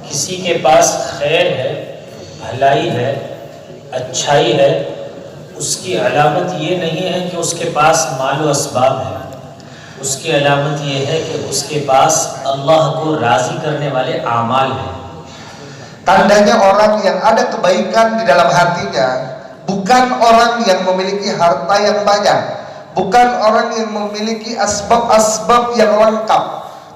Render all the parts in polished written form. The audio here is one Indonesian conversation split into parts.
किसी के पास खैर है, भलाई है, अच्छाई है, उसकी अलामत ये नहीं है कि उसके पास माल व असबाब है। उसकी अलामत ये है कि उसके पास अल्लाह को राज़ी करने वाले आमाल हैं। Tandanya orang yang ada kebaikan di dalam hatinya bukan orang yang memiliki harta yang banyak, bukan orang yang memiliki asbab-asbab yang lengkap,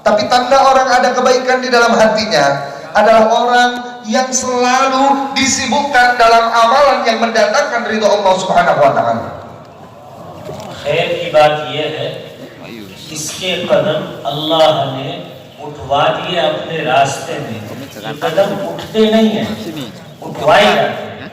tapi tanda orang ada kebaikan di dalam hatinya adalah orang yang selalu disibukkan dalam amalan yang mendatangkan ridho Allah Subhanahu wa taala. खैर की बात यह है, इसके कदम अल्लाह ने उठवा दिए अपने रास्ते में। ये कदम उठते नहीं हैं, उठवाए जाते हैं।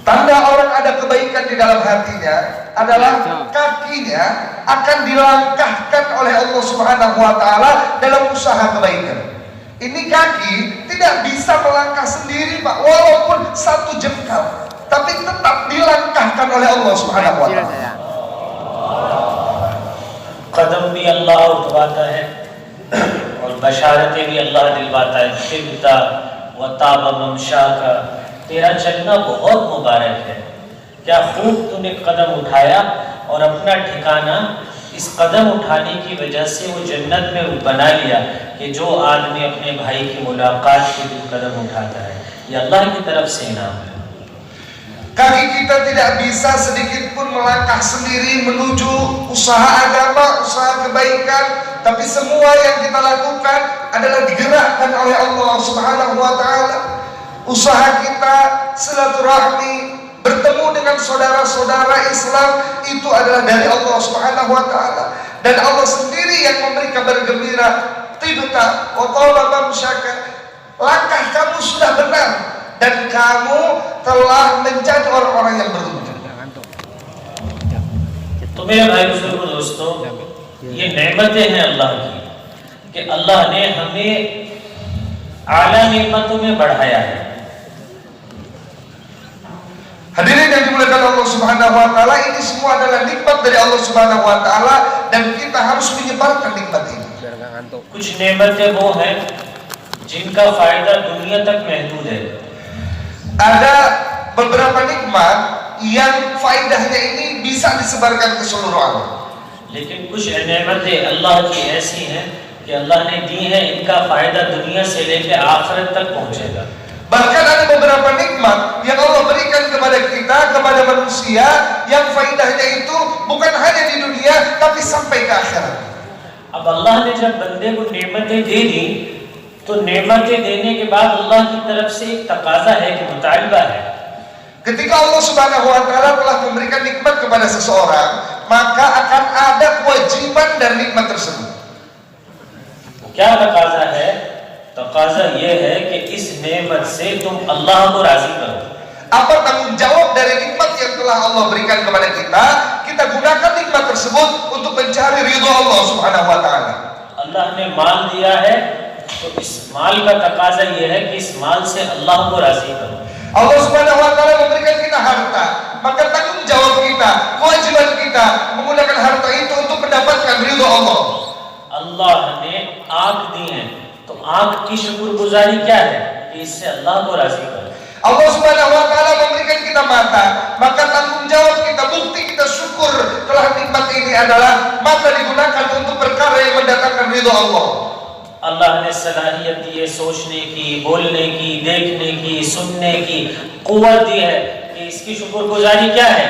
Tanda orang ada kebaikan di dalam hatinya adalah kakinya akan dilangkahkan oleh Allah Subhanahu wa taala dalam usaha kebaikan. Ini kaki tidak bisa melangkah sendiri, Pak, walaupun satu jengkal, tapi tetap dilangkahkan oleh Allah Subhanahu wa taala. कदम भी अल्लाह उठवाता है और बशारतें भी अल्लाह दिलवाता है। तिबता व ताब ममशा का, तेरा चलना बहुत मुबारक है। क्या खूब तूने कदम उठाया और अपना ठिकाना इस कदम उठाने की वजह से वो जन्नत में बना लिया कि जो आदमी अपने भाई की मुलाकात के लिए कदम उठाता है, ये अल्लाह की तरफ से इनाम है। Kaki kita tidak bisa sedikit pun melangkah sendiri menuju usaha agama, usaha kebaikan, tapi semua yang kita lakukan adalah digerakkan oleh Allah Subhanahu wa taala. Usaha kita silaturahmi, bertemu dengan saudara-saudara Islam, itu adalah dari Allah Subhanahu wa taala, dan Allah sendiri yang memberi kabar gembira, tibta wa taba mamsyaka, langkah kamu sudah benar dan kamu telah menjadi orang-orang yang beruntung. तो मेरे भाई बुजुर्गों दोस्तों, ये नेमतें हैं अल्लाह की कि अल्लाह ने हमें आला नेमतों में बढ़ाया है। Hadirin yang dimuliakan Allah Subhanahu wa taala, ini semua adalah nikmat dari Allah Subhanahu wa taala dan kita harus menyebarkan nikmat ini. कुछ नेमतें वो हैं जिनका फायदा दुनिया तक महदूद है। Ada beberapa nikmat yang faedahnya ini bisa disebarkan ke seluruh alam. लेकिन कुछ नेमतें अल्लाह की ऐसी हैं कि अल्लाह ने दी हैं, इनका फायदा दुनिया से लेकर आखिरत तक पहुंचेगा। Bahkan ada beberapa nikmat yang Allah berikan kepada kita, kepada manusia, yang faedahnya itu bukan hanya di dunia tapi sampai ke akhirat. अब अल्लाह ने जब बंदे को नेमतें दे दी, तो नेमतें देने के बाद अल्लाह की तरफ से एक तकाजा है कि मुतालबा है। Ketika Allah Subhanahu wa taala telah memberikan nikmat kepada seseorang, maka akan ada kewajiban dari nikmat tersebut. क्या तकाजा है? तकाजा ये है कि इस नेमत से तुम अल्लाह को राजी करो। Apa tanggung jawab dari nikmat yang telah Allah berikan kepada kita? Kita gunakan nikmat tersebut untuk mencari ridho Allah Subhanahu wa taala. अल्लाह ने माल दिया है, तो इस माल का तकाजा ये है कि इस माल से अल्लाह को राजी करो। Allah Subhanahu wa taala memberikan kita harta, maka tanggung jawab kita, kewajiban kita menggunakan harta itu untuk mendapatkan ridho Allah. अल्लाह ने आँख दी है, तो आँख की शुक्रगुजारी क्या है? कि इससे अल्लाह को राजी करो। Allah Subhanahu wa taala memberikan kita mata, maka tanggung jawab kita, bukti kita syukur telah nikmat ini adalah mata digunakan untuk perkara yang mendatangkan ridho Allah. अल्लाह ने सलाहियत दी है सोचने की, बोलने की, देखने की, सुनने की कुव्वत दी है, कि इसकी शुक्रगुजारी क्या है?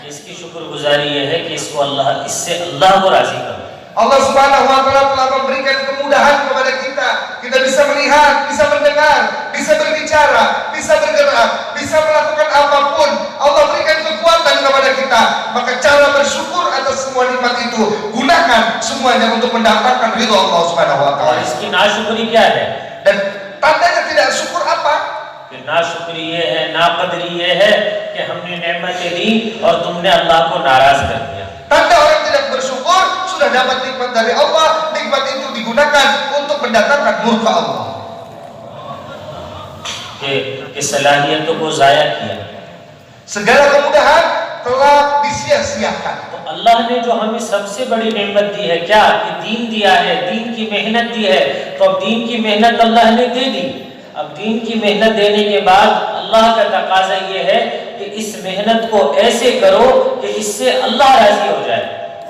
इसकी शुक्रगुजारी ये है कि इसको अल्लाह, इससे अल्लाह को राजी करो। Allah Subhanahu wa taala telah memberikan kemudahan kepada kita. Kita bisa melihat, bisa mendengar, bisa berbicara, bisa bergerak, bisa melakukan apapun. Allah berikan kekuatan kepada kita. Maka cara bersyukur atas semua nikmat itu, gunakan semuanya untuk mendatangkan ridho Allah Subhanahu wa और taala. इसकी नाशुक्री क्या है? Dan tandanya tidak syukur apa? कि नाशुक्री ये है, नाकदरी ये है कि हमने नेमतें दी और तुमने अल्लाह को नाराज कर दिया। Tanda orang tidak bersyukur, sudah dapat nikmat dari Allah, nikmat itu digunakan untuk mendatangkan murka Allah. कि सलाहियतों को जाया किया। Segala kemudahan telah disia-siakan. तो अल्लाह ने जो हमें सबसे बड़ी नेमत दी है क्या? कि दीन दिया है, दीन की मेहनत दी है, तो अब दीन की मेहनत अल्लाह ने दे दी। अब दीन की मेहनत देने के बाद अल्लाह का तकाजा ये है कि इस मेहनत को ऐसे करो कि इससे अल्लाह राजी हो जाए।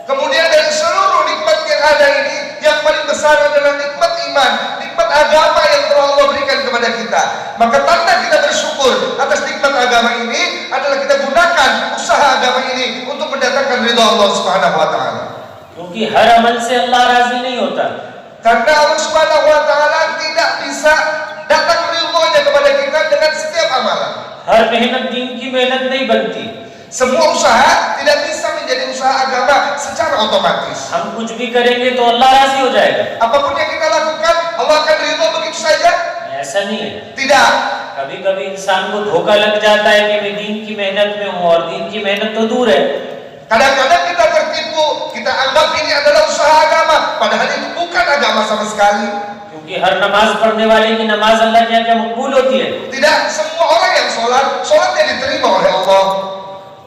Kemudian dari seluruh nikmat yang ada ini, yang paling besar adalah nikmat iman, nikmat agama yang telah Allah berikan kepada kita. Maka tanda kita bersyukur atas nikmat agama ini adalah kita gunakan usaha agama ini untuk mendatangkan ridha Allah Subhanahu wa taala. क्योंकि हर अमल से अल्लाह राजी नहीं होता। Karena Allah Subhanahu wa taala tidak bisa datang ridhonya kepada kita dengan setiap amalan. हर मेहनत दीन की मेहनत नहीं बनती। Semua usaha tidak bisa menjadi usaha agama secara otomatis. हम कुछ भी करेंगे तो अल्लाह राजी हो जाएगा, Apapun yang kita lakukan, Allah akan ridho begitu saja? ऐसा नहीं है। Tidak. कभी कभी इंसान को धोखा लग जाता है कि मैं दीन की मेहनत में हूँ और दीन की मेहनत तो दूर है। Kadang-kadang kita tertipu, kita anggap ini adalah usaha agama, padahal itu bukan agama sama sekali. क्योंकि हर नमाज पढ़ने वाले की नमाज अल्लाह के यहाँ मकबूल होती है। Tidak semua orang yang sholat, sholatnya diterima oleh Allah.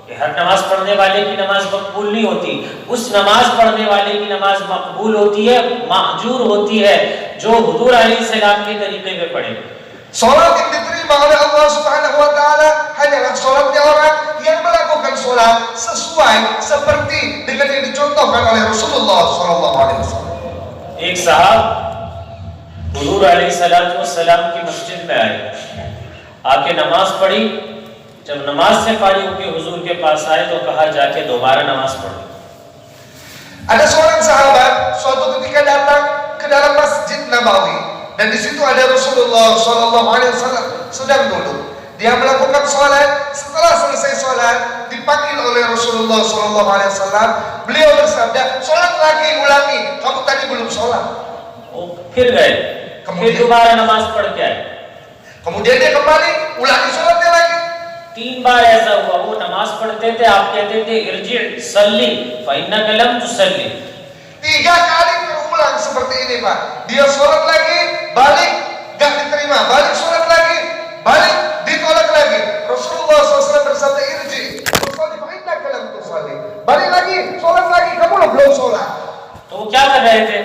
कि हर नमाज पढ़ने वाले की नमाज मकबूल नहीं होती। उस नमाज पढ़ने वाले की नमाज मकबूल होती है, महजूर होती है, जो हुजूर अलैहिस्सलाम के तरीके पे पढ़े। Sholat yang diterima oleh Allah Subhanahu wa taala hanyalah sholatnya orang yang melakukan sholat sesuai seperti dengan yang dicontohkan oleh Rasulullah sallallahu alaihi wasallam. एक साहब हुजूर अलैहिस्सलाम की मस्जिद में आए, आके नमाज पढ़ी। जब नमाज से फारिग होकर हुजूर के पास आए तो कहा जाके दोबारा नमाज पढ़ो। Ada seorang sahabat suatu ketika datang ke dalam Masjid Nabawi dan di situ ada Rasulullah sallallahu alaihi wasallam sedang duduk. Dia melakukan sholat. Setelah selesai sholat dipanggil oleh Rasulullah sallallahu alaihi wasallam. Beliau bersabda, "Sholat lagi, ulangi. Kamu tadi belum sholat." वो फिर गए, फिर दोबारा नमाज पढ़ के आए। Kemudian dia kembali, ulangi sholatnya lagi. 3 बार ऐसा हुआ। वो नमाज पढ़ते थे, आप कहते थे इरजी सल्ली फइन्नका लम तुसल्ली। 3 kali terulang seperti ini, Pak. Dia sholat lagi, balik, gak diterima, balik sholat lagi, balik, ditolak lagi. Rasulullah SAW bersabda, irji, tusalli fainnaka lam tusalli. Balik lagi, sholat lagi, kamu belum sholat. तो वो क्या कर रहे थे?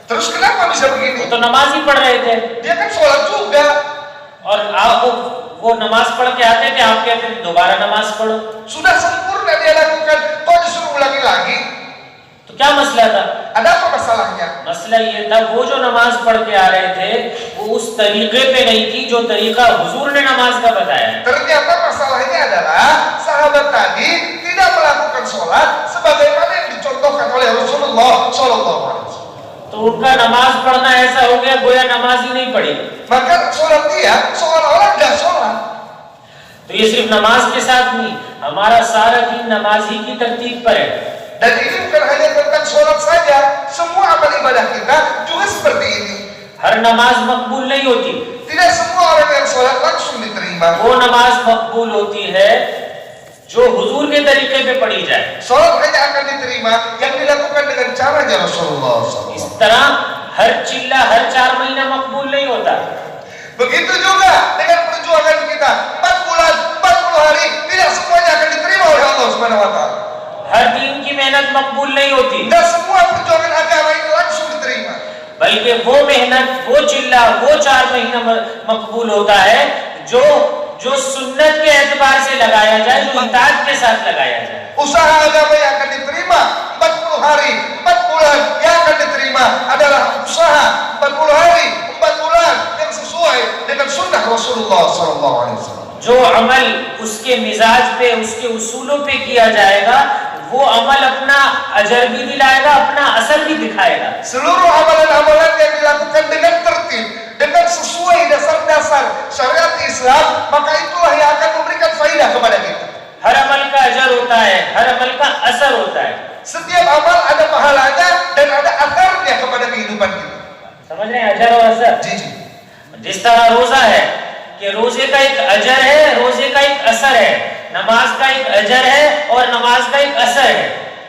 Terus kenapa bisa वो begini? तो नमाज ही पढ़ रहे थे। Dia kan sholat juga. और आप वो नमाज पढ़ के आते थे, आप कहते थे दोबारा नमाज पढ़ो। Sudah sempurna dia lakukan, kok disuruh ulangi lagi? तो क्या मसला था? Ada apa masalahnya? मसला ये था वो जो नमाज पढ़ के आ रहे थे वो उस तरीके पे नहीं थी जो तरीका हुजूर ने नमाज का बताया। Ternyata masalahnya adalah sahabat tadi tidak melakukan sholat sebagaimana yang dicontohkan oleh Rasulullah SAW. तो उनका नमाज पढ़ना ऐसा हो गया गोया नमाज ही नहीं पढ़ी। Maka sholat dia seolah-olah nggak sholat. तो ये सिर्फ नमाज के साथ नहीं, हमारा सारा दिन नमाज ही की तरतीब पर है। Dan ini bukan hanya tentang sholat saja, semua amal ibadah kita juga seperti ini. हर नमाज मकबूल नहीं होती। Tidak semua orang yang sholat langsung diterima. वो नमाज मकबूल होती है जो हुजूर के तरीके पे पढ़ी जाए। Sholat hanya akan diterima yang dilakukan dengan caranya Rasulullah SAW. इस तरह हर चिल्ला हर 4 महीना मकबूल नहीं होता। Begitu juga dengan perjuangan kita 4 bulan, 40 hari, tidak semuanya akan diterima oleh Allah Subhanahu wa taala. हर दिन की मेहनत मकबूल नहीं होती, Tidak semua perjuangan agama ini langsung diterima. बल्कि वो मेहनत वो चिल्ला वो 4 महीना मकबूल होता है जो सुन्नत के एतबार से लगाया जाए, जो इताअत के साथ लगाया जाए। Usaha agama yang akan diterima 40 hari, 4 bulan yang akan diterima adalah usaha 40 hari, 4 bulan yang sesuai dengan sunnah Rasulullah SAW. जो अमल उसके मिजाज पे उसके उसूलों पे किया जाएगा वो अमल अपना अजर भी दिलाएगा, अपना असर भी दिखाएगा। Seluruh amalan-amalan yang dilakukan dengan tertib, dengan sesuai dasar-dasar syariat Islam, maka itulah yang akan memberikan faidah kepada kita. हर अमल का अजर होता है, हर अमल का असर होता है। Setiap amal ada pahalanya dan ada akarnya kepada kehidupan kita. समझ रहे हैं अजर और असर? जी जी. जिस तरह रोजा है कि रोजे का एक अजर है, रोजे का एक असर है, नमाज का एक अजर है और नमाज का एक असर है।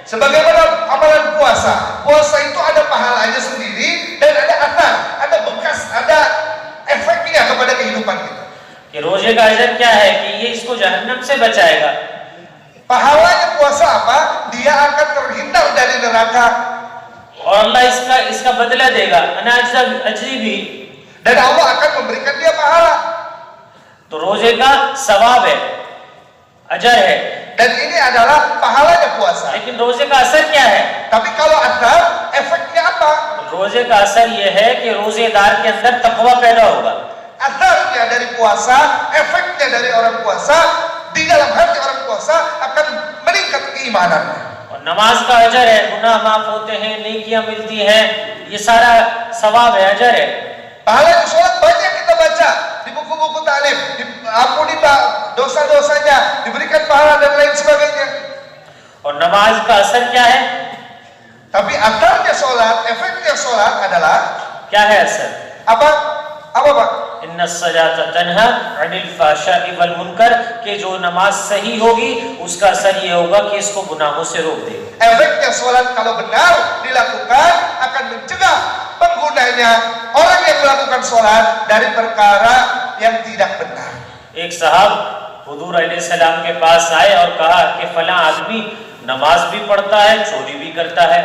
Sebagaimana amalan puasa, puasa itu ada pahalanya sendiri dan ada atar, ada bekas, ada efeknya kepada kehidupan kita. कि रोजे का अजर क्या है कि ये इसको जहन्नम से बचाएगा। Pahalanya puasa apa? Dia akan terhindar dari neraka. और अल्लाह इसका बदला देगा, अनाज अजरी भी। dan Allah akan memberikan dia pahala. तो रोजे का सवाब है, अजर है, Dan ini adalah pahalanya puasa. लेकिन रोजे का असर क्या है? Tapi kalau athar, efeknya apa? रोजे का असर यह है कि रोजेदार के अंदर तकवा पैदा होगा। Atharnya dari puasa, efeknya dari orang puasa, di dalam hati orang puasa akan meningkat keimanannya. और नमाज का अजर है, गुनाह माफ होते हैं, नेकियां मिलती हैं, ये सारा सवाब है, अजर है। Pahalanya sholat banyak kita baca di buku-buku ta'lim, diampuni dosa-dosanya, diberikan pahala dan lain sebagainya. और नमाज का असर क्या है? Tapi atharnya sholat, efeknya sholat adalah क्या है असर? apa? Apa Pak? इन्ना सलात तन्हा अनिल फाहशाइ वल मुनकर, कि जो नमाज सही होगी उसका असर ये होगा कि इसको गुनाहों से रोक देगी। Efeknya sholat kalau benar dilakukan akan mencegah penggunanya, orang yang melakukan sholat, dari perkara yang tidak benar. एक साहब हुजूर अलैहिस्सलाम के पास आए और कहा कि फला आदमी नमाज भी पढ़ता है, चोरी भी करता है।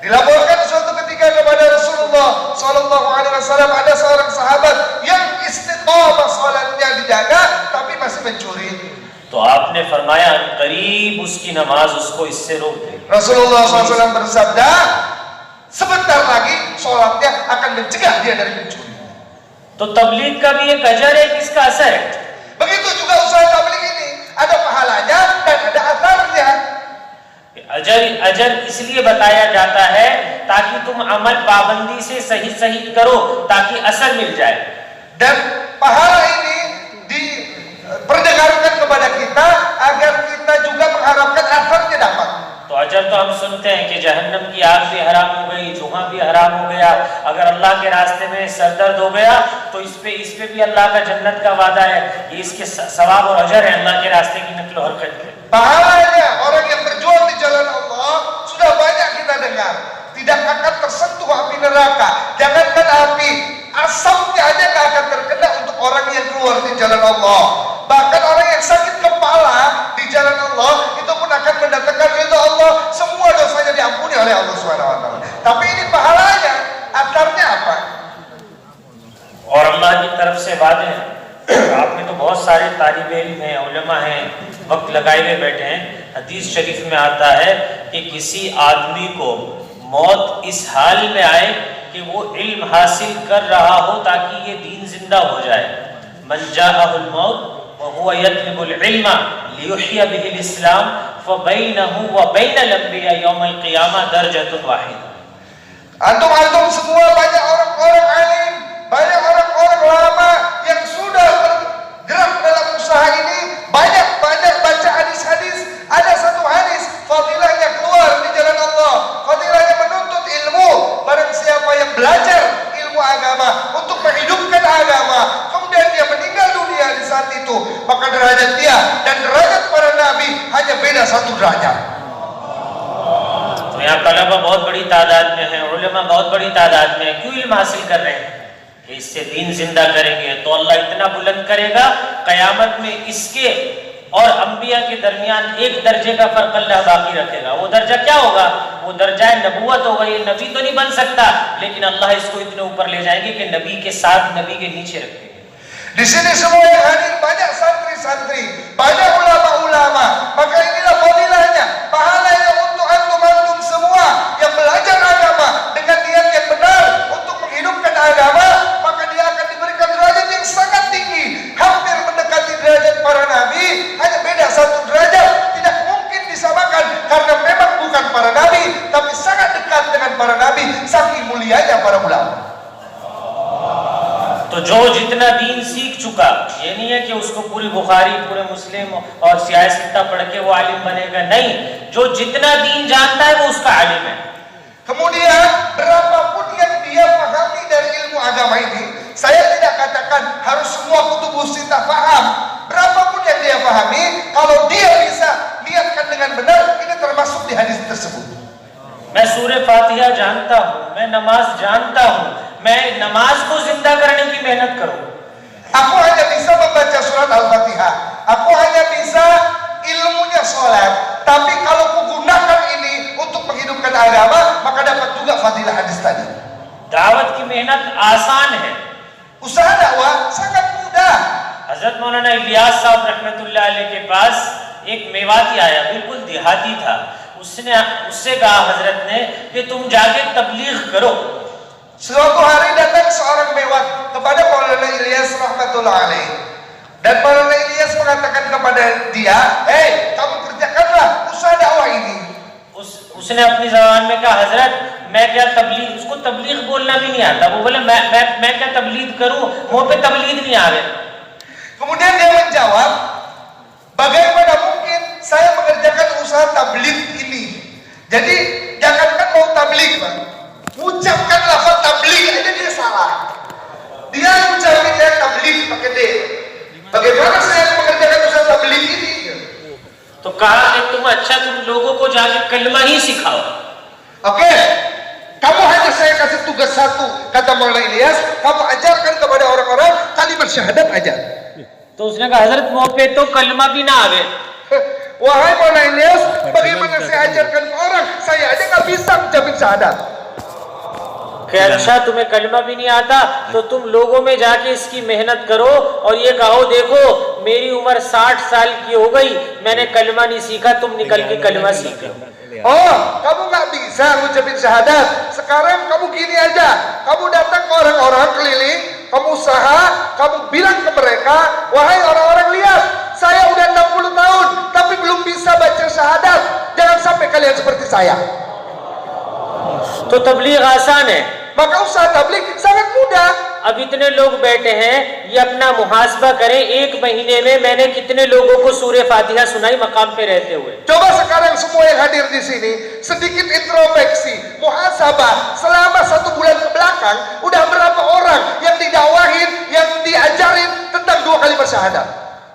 Dilaporkan suatu ketika kepada Rasulullah Sallallahu Alaihi Wasallam ada seorang sahabat yang istiqomah sholatnya dijaga tapi masih mencuri. तो आपने फरमाया करीब उसकी नमाज उसको इससे रोक दे। Rasulullah SAW bersabda, sebentar lagi sholatnya akan mencegah dia dari mencuri. तो तबलीग का भी एक अजर है, किसका असर है? Begitu juga usaha tabligh ini, ada pahalanya dan ada atharnya. अजर इसलिए बताया जाता है ताकि तुम अमल पाबंदी से सही सही करो, ताकि असर मिल जाए। Dan pahala ini diperdengarkan kepada kita agar kita juga mengharapkan atharnya dapat. तो अजर तो हम सुनते हैं कि जहन्नम की आग भी हराम हो गई, धुआं भी हराम हो गया, अगर अल्लाह के रास्ते में सरदर्द हो गया तो इस पे भी अल्लाह का जन्नत का वादा है। ये इसके सवाब और अजर है अल्लाह के रास्ते की नकल हरकत के। Pahalanya orang yang berjuang di jalan Allah sudah banyak kita dengar, tidak akan tersentuh api neraka. Jangankan api, asapnya aja gak akan terkena untuk orang yang keluar di jalan Allah. Bahkan orang yang sakit kepala di jalan Allah itu pun akan mendatangkan ridha Allah. Semua dosanya diampuni oleh Allah SWT. Tapi ini pahalanya, atharnya apa? और अल्लाह की तरफ से वादे हैं। आपने तो बहुत सारे तालिब इल्म हैं, उलमा हैं, वक्त लगाए हुए बैठे हैं। हदीस शरीफ में आता है कि किसी आदमी को मौत इस हाल में आए कि वो इल्म हासिल कर रहा हो ताकि ये दीन जिंदा हो जाए। मन जाअहुल मौत व हुवा यतलबुल इल्म लियुहय्या बिहिल इस्लाम फबैनहु व बैनल अंबिया यौमल क़ियामह दरजतुन Waheeda. Antum semua banyak orang-orang alim, banyak orang-orang lama yang sudah bergerak dalam usaha ini, banyak baca hadis-hadis. Ada satu hadis, fadilahnya keluar di jalan Allah, fadilahnya menuntut ilmu. Barang siapa yang belajar ilmu agama untuk menghidupkan agama, kemudian dia meninggal dunia di saat itu, maka derajat dia dan derajat para nabi hanya beda satu derajat. तो यहाँ तलबा बहुत बड़ी तादाद में है, उलमा बहुत बड़ी तादाद में है। क्यों इल्म हासिल कर रहे हैं? कि इससे दीन जिंदा करेंगे तो अल्लाह इतना बुलंद करेगा, कयामत में इसके और अंबिया के दरमियान एक दर्जे का फर्क अल्लाह बाकी रखेगा। वो दर्जा क्या होगा? वो दर्जा नबूवत होगा। ये नबी तो नहीं बन सकता, लेकिन अल्लाह इसको इतने ऊपर ले जाएंगे कि नबी के साथ, नबी के नीचे रखेंगे। Di sini semua yang hadir banyak santri-santri, banyak ulama-ulama. Maka inilah fadilahnya, pahalanya untuk antum semua yang belajar agama dengan niat yang benar untuk menghidupkan agama, maka dia akan diberikan derajat yang sangat tinggi, hampir mendekati derajat para nabi, hanya beda satu derajat. Tidak mungkin disamakan karena memang bukan para nabi, tapi sangat dekat dengan para nabi, saking mulianya para ulama. तो जो जितना दीन सीख चुका, ये नहीं है कि उसको पूरी बुखारी, पूरे मुस्लिम और सियासत पढ़ के वो आलिम बनेगा, नहीं। जो जितना दीन जानता है वो उसका आलिम है। Kemudian berapapun yang dia pahami dari ilmu agama ini, saya tidak katakan harus semua kutubus sitah paham. Berapapun yang dia pahami, kalau dia bisa niatkan dengan benar, ini termasuk di hadis tersebut. मैं सूरह फातिहा जानता हूँ, मैं नमाज जानता हूँ, मैं नमाज को जिंदा करने की मेहनत करूँ। Aku hanya bisa membaca surat Al-Fatihah, aku hanya bisa ilmunya sholat, tapi kalau kugunakan ini untuk menghidupkan agama, maka dapat juga fadilah hadis tadi. दावत की मेहनत आसान है, Usaha dakwah sangat mudah. हजरत मौलाना इलियास साहब रहमतुल्लाह अलैह के पास एक मेवाती आया, बिल्कुल देहाती था। उससे कहा हजरत ने कि तुम जाके तबलीग करो। Suatu hari datang seorang mewat kepada Maulana Ilyas rahmatullah alaih, dan Maulana Ilyas mengatakan kepada dia, "Hei, kamu kerjakanlah usaha dakwah ini." उसने अपनी ज़बान में कहा, हजरत मैं क्या तबलीग, उसको तबलीग बोलना भी नहीं आता। वो बोले मैं क्या तबलीग करूं, मुंह पे तबलीग नहीं आ रहे। Kemudian dia menjawab, bagaimana mungkin saya mengerjakan usaha tabligh ini? Jadi jangankan mau tabligh, Pak, ucapkan lafaz tabligh aja dia salah. Dia ucapin tabligh pakai D. Bagaimana saya mengerjakan usaha tabligh ini? तो कहा कि तुम लोगों को जाके कलमा ही सिखाओ। Oke, kamu hanya saya kasih tugas satu, kata Maulana Ilyas, kamu ajarkan kepada orang-orang kalimat syahadat aja. तो उसने कहा, हजरत मुंह पे तो कलमा भी ना आवे। Wahai Maulana Ilyas, bagaimana saya ajarkan ke orang? Saya aja nggak bisa ucapin syahadat. अच्छा तुम्हें कलमा भी नहीं आता तो तुम लोगों में जाके इसकी मेहनत करो और ये कहो, देखो मेरी उम्र 60 साल की हो गई, मैंने कलमा नहीं सीखा, तुम निकल के कलमा सीखो। Oh, kamu nggak bisa ngucapin syahadat. Sekarang kamu gini aja, kamu datang ke orang-orang keliling, kamu usaha, kamu bilang ke mereka, wahai orang-orang lihat, saya udah 60 tahun tapi belum bisa baca syahadat. Jangan sampai kalian seperti saya. तो तबलीग आसान है, maka usaha tabligh sangat mudah. अब इतने लोग बैठे हैं, ये अपना मुहासबा करें, 1 महीने में मैंने कितने लोगों को सूरह फातिहा सुनाई मकाम पे रहते हुए। Coba sekarang semua yang hadir di sini sedikit introspeksi, muhasabah, selama 1 bulan ke belakang udah berapa orang yang didakwahin, yang diajarin tentang 2 kalimat syahadat.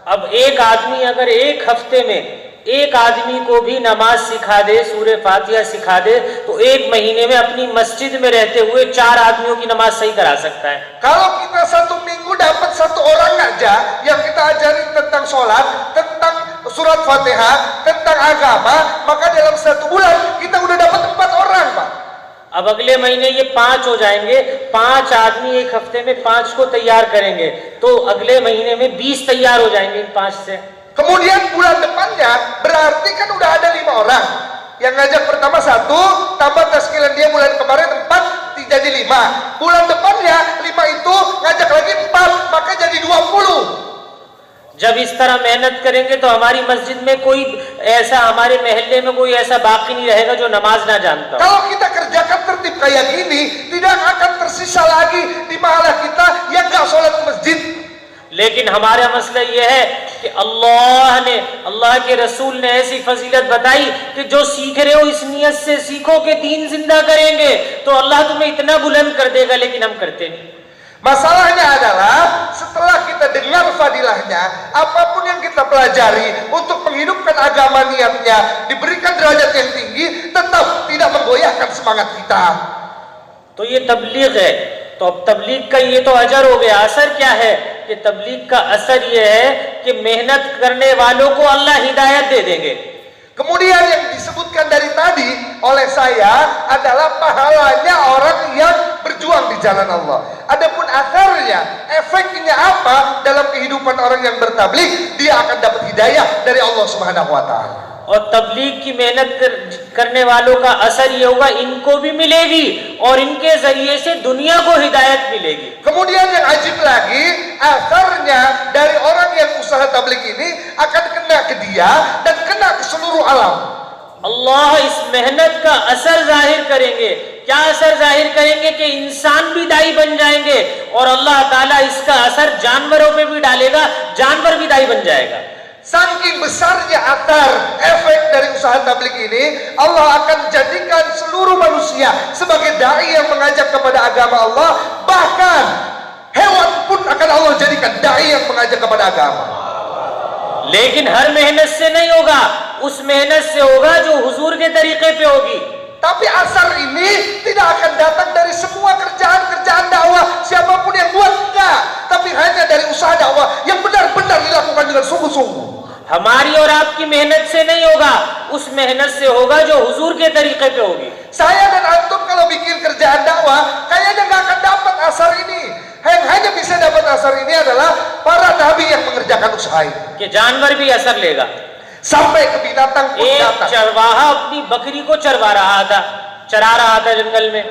अब एक आदमी अगर 1 हफ्ते में एक आदमी को भी नमाज सिखा दे, सूरह फातिहा सिखा दे, तो 1 महीने में अपनी मस्जिद में रहते हुए 4 आदमियों की नमाज सही करा सकता है। Kalau kita 1 minggu dapat 1 orang aja yang kita ajarin tentang sholat, tentang surat Fatihah, tentang agama, maka dalam 1 bulan kita udah dapat 4 orang, Pak. अब अगले महीने ये 5 हो जाएंगे, 5 आदमी 1 हफ्ते में 5 को तैयार करेंगे, तो अगले महीने में 20 तैयार हो जाएंगे इन 5 से। Kemudian bulan depannya berarti kan udah ada 5 orang. Yang ngajak pertama 1, tambah taskilan dia bulan kemarin 4, jadi 5. Bulan depannya 5 itu ngajak lagi 4, maka jadi 20. जब इस तरह मेहनत करेंगे तो हमारी मस्जिद में कोई ऐसा, हमारे महल्ले में कोई ऐसा बाकी नहीं रहेगा जो नमाज ना जानता हो। Kalau kita kerjakan tertib kayak gini, tidak akan tersisa lagi di mahala kita yang gak sholat ke masjid. लेकिन हमारा मसला यह है कि अल्लाह के रसूल ने ऐसी फजीलत बताई कि जो सीख रहे हो इस नियत से सीखो कि दीन जिंदा करेंगे, तो अल्लाह तुम्हें इतना बुलंद कर देगा, लेकिन हम करते नहीं। Masalahnya adalah setelah kita dengar fadilahnya, apapun yang kita pelajari untuk menghidupkan agama niatnya, diberikan derajat yang tinggi, tetap tidak menggoyahkan semangat kita. तो ये तबलीग है, तो अब तबलीग का ये तो अजर हो गया, असर क्या है कि तबलीग का असर ये है कि मेहनत करने वालों को अल्लाह हिदायत दे देंगे। Kemudian yang disebutkan dari tadi oleh saya adalah pahalanya orang yang berjuang di jalan Allah. Adapun asarnya, efeknya apa dalam kehidupan orang yang bertabligh, dia akan dapat hidayah dari Allah Subhanahu wa taala. और तबलीग की मेहनत करने वालों का असर ये होगा, इनको भी मिलेगी और इनके जरिए से दुनिया को हिदायत मिलेगी। Kemudian yang ajib lagi, asarnya dari orang yang usaha tabligh ini akan kena ke dia dan kena ke seluruh alam. अल्लाह इस मेहनत का असर जाहिर करेंगे। क्या असर जाहिर करेंगे कि इंसान भी दाई बन जाएंगे, और अल्लाह ताला इसका असर जानवरों पे भी डालेगा, जानवर भी दाई बन जाएगा। Saking besarnya atar efek dari usaha tabligh ini, Allah akan jadikan seluruh manusia sebagai dai yang mengajak kepada agama Allah, bahkan hewan pun akan Allah jadikan dai yang mengajak kepada agama. लेकिन हर मेहनत से नहीं होगा, उस मेहनत से होगा जो हुजूर के तरीके पे होगी। Tapi asar ini tidak akan datang dari semua kerjaan-kerjaan dakwah siapapun yang buat, enggak, tapi hanya dari usaha dakwah yang benar-benar dilakukan dengan sungguh-sungguh. हमारी और आपकी मेहनत से नहीं होगा, उस मेहनत से होगा जो हुजूर के तरीके पे होगी। Saya dan antum kalau bikin kerjaan dakwah kayaknya nggak akan dapat asar ini. Yang hanya bisa usaha ini. कि जानवर भी असर लेगा। Sampai ke binatang pun एक datang. चरवाहा अपनी बकरी को चरा रहा था जंगल में।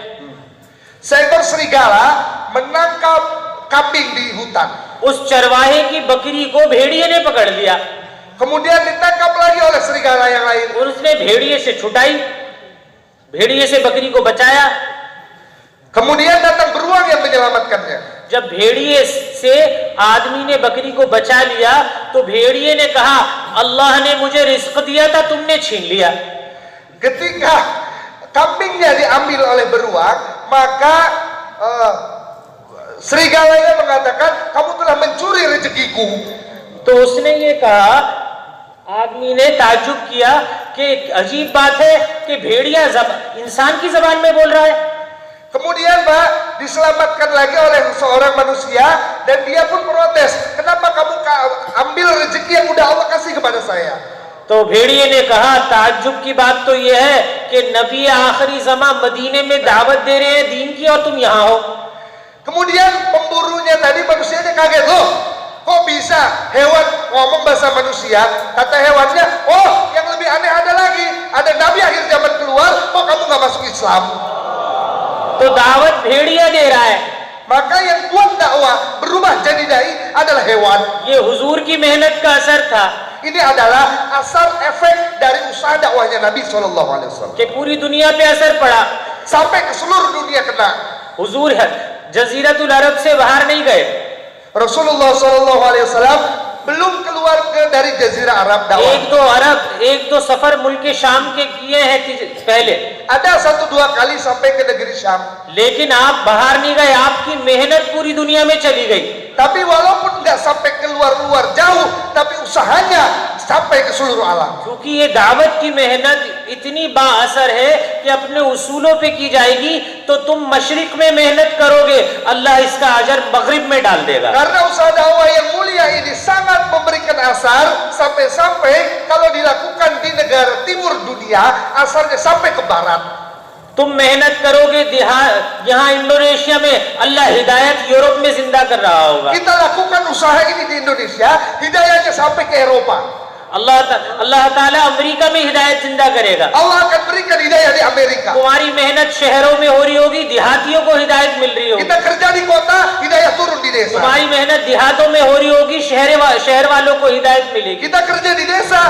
Seekor serigala menangkap kambing di hutan. उस चरवाहे की बकरी को भेड़िए ने पकड़ लिया Kemudian ditangkap lagi oleh serigala yang lain. और उसने भेड़िए से छुटाई, भेड़िए से बकरी को बचाया। Kemudian datang beruang yang menyelamatkannya. जब भेड़िए से आदमी ने बकरी को बचा लिया तो भेड़िए ने कहा, अल्लाह ने मुझे रिस्क दिया था, तुमने छीन लिया। Ketika kambingnya diambil oleh beruang, maka serigalanya mengatakan, kamu telah mencuri rezekiku. तो उसने ये कहा, आदमी ने ताज्जुब किया कि अजीब बात है कि भेड़िया इंसान की जबान में बोल रहा है। Kemudian Pak diselamatkan lagi oleh seorang manusia dan dia pun protes, kenapa kamu ambil rezeki yang udah Allah kasih kepada saya? तो भेड़िए ने कहा, ताज्जुब की बात तो यह है कि नबी आखिरी ज़मा मदीने में दावत दे रहे हैं दीन की और तुम यहाँ हो। Kemudian pemburunya tadi manusianya kaget, loh kok bisa hewan ngomong bahasa manusia? Kata hewannya, oh yang lebih aneh ada lagi, ada nabi akhir zaman keluar, kok kamu nggak masuk Islam? तो दावत भेड़िया दे रहा है, Maka yang buat dakwah berubah jadi dai adalah hewan. ये हुजूर की मेहनत का असर था Ini adalah asal efek dari usaha dakwahnya Nabi SAW. कि पूरी दुनिया पे असर पड़ा। Sampai ke seluruh dunia kena. हुजूर जजीरतुल अरब से बाहर नहीं गए, Rasulullah SAW belum keluar dari Jazirah Arab dakwah. एक दो सफर मुल्क शाम के किए हैं पहले, Ada 1-2 kali sampai ke negeri Syam. लेकिन आप बाहर नहीं गए, आपकी मेहनत पूरी दुनिया में चली गई। Tapi walaupun nggak sampai keluar jauh, tapi usahanya sampai ke seluruh alam. क्योंकि ये दावत की मेहनत इतनी बाअसर है कि अपने उसूलों पे की जाएगी तो तुम मशरिक में मेहनत करोगे, अल्लाह इसका अजर मगरिब में डाल देगा। Karena usaha dakwah yang mulia ini sangat memberikan asar sampai-sampai kalau dilakukan di negara timur dunia, asarnya sampai ke barat. तुम मेहनत करोगे यहाँ इंडोनेशिया में, अल्लाह हिदायत यूरोप में जिंदा कर रहा होगा। Kita lakukan usaha ini di Indonesia, hidayahnya sampai ke Eropa. अल्लाह ताला अमेरिका में हिदायत जिंदा करेगा। Allah akan berikan hidayah di Amerika. तुम्हारी मेहनत शहरों में हो रही होगी, देहातियों को हिदायत मिल रही होगी। Kita kerja di kota, hidayah turun di desa. तुम्हारी मेहनत देहातों में हो रही होगी, शहर वालों को हिदायत मिलेगी। Kita kerja di desa,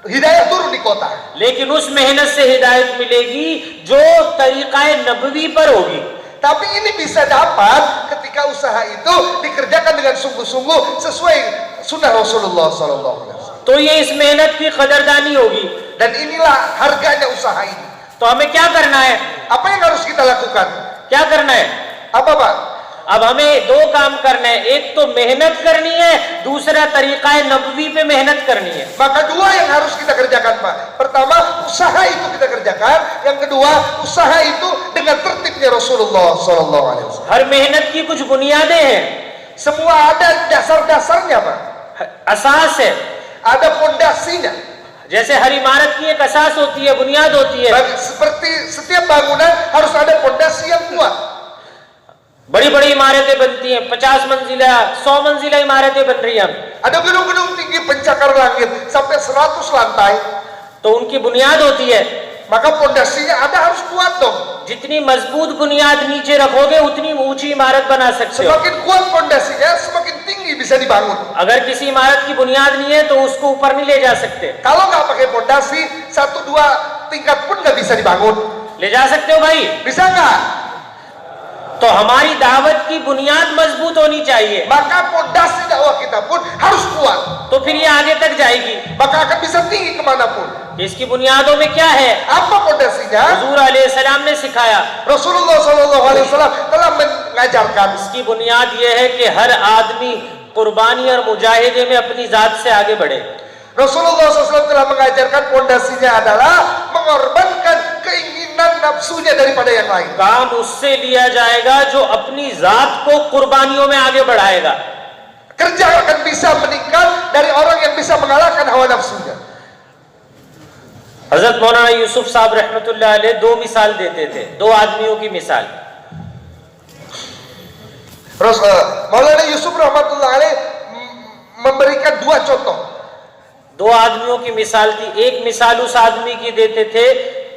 hidayah turun di kota. लेकिन उस मेहनत से हिदायत मिलेगी जो तरीक़ाए नबवी पर होगी। Tapi ini bisa dapat ketika usaha itu dikerjakan dengan sungguh-sungguh sesuai sunnah Rasulullah SAW. तो ये इस मेहनत की कदरदानी होगी। Dan inilah harganya usaha ini. तो हमें क्या करना है? Apa yang harus kita lakukan? क्या करना है? Apa Pak? अब हमें 2 काम करना है, एक तो मेहनत करनी है, दूसरा तरीक़ाए नबवी पे मेहनत करनी है। Maka 2 yang harus kita kerjakan Pak. Pertama, usaha itu kita kerjakan. Yang kedua, usaha itu dengan tertibnya Rasulullah SAW. हर मेहनत की कुछ बुनियादें हैं, Semua ada dasar-dasarnya Pak. असास है। Ada pondasinya. जैसे हर इमारत की एक असास होती है, बुनियाद होती है। Seperti setiap bangunan harus ada pondasi yang kuat. बड़ी बड़ी इमारतें बनती हैं, 50 मंजिला 100 मंजिला इमारतें बन रही हैं। Ada gedung-gedung tinggi pencakar langit sampai 100 lantai. तो उनकी बुनियाद होती है, Maka pondasinya ada harus kuat dong. जितनी मजबूत बुनियाद नीचे रखोगे उतनी ऊंची इमारत बना सकते हो। Semakin kuat pondasinya, semakin tinggi bisa dibangun. अगर किसी इमारत की बुनियाद नहीं है तो उसको ऊपर नहीं ले जा सकते। Kalau nggak pakai pondasi, 1-2 tingkat pun nggak bisa dibangun. ले जा सकते हो भाई? Bisa nggak? तो हमारी दावत की बुनियाद मजबूत होनी चाहिए, Maka pondasi dakwah kita pun harus kuat. तो फिर ये आगे तक जाएगी। Maka akan bisa tinggi kemanapun. इसकी बुनियादों में क्या है? Apa pondasinya? हुजूर अलैहिस्सलाम ने सिखाया। Rasulullah SAW telah mengajarkan. इसकी बुनियाद ये है कि हर आदमी कुर्बानी और मुजाहिदे में अपनी जात से आगे बढ़े। Rasulullah SAW telah mengajarkan pondasinya adalah mengorbankan keinginan nafsunya daripada yang lain. काम उससे लिया जाएगा जो अपनी जात को कुर्बानियों में आगे बढ़ाएगा। Kerja akan bisa meningkat dari orang yang bisa mengalahkan hawa nafsunya. हजरत मौलाना यूसुफ साहब रहमतुल्लाह अलैह 2 मिसाल देते थे, 2 आदमियों की मिसाल। Maulana Yusuf rahmatullah alaih memberikan dua contoh. दो आदमियों की मिसाल थी। एक मिसाल उस आदमी की देते थे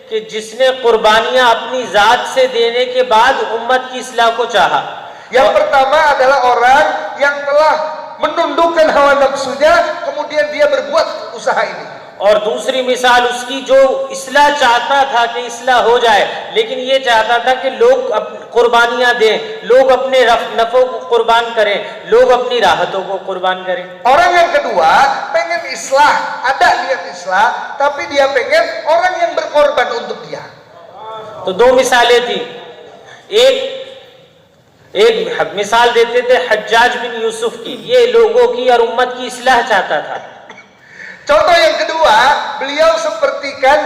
कि जिसने कुर्बानियां अपनी जात से देने के बाद उम्मत की इस्लाह को चाहा। Yang pertama adalah orang yang telah menundukkan hawa nafsunya, kemudian dia berbuat usaha ini. और दूसरी मिसाल उसकी जो इस्लाह चाहता था कि इस्लाह हो जाए, लेकिन ये चाहता था कि लोग कुर्बानियां दें, लोग अपने नफों को कुर्बान करें, लोग अपनी राहतों को कुर्बान करें। Orang yang kedua pengen islah, ada niat islah, tapi dia pengen orang yang berkorban untuk dia. तो दो मिसालें थी। एक मिसाल देते थे हज्जाज बिन यूसुफ की, ये लोगों की और उम्मत की इस्लाह चाहता था। Contoh yang kedua, beliau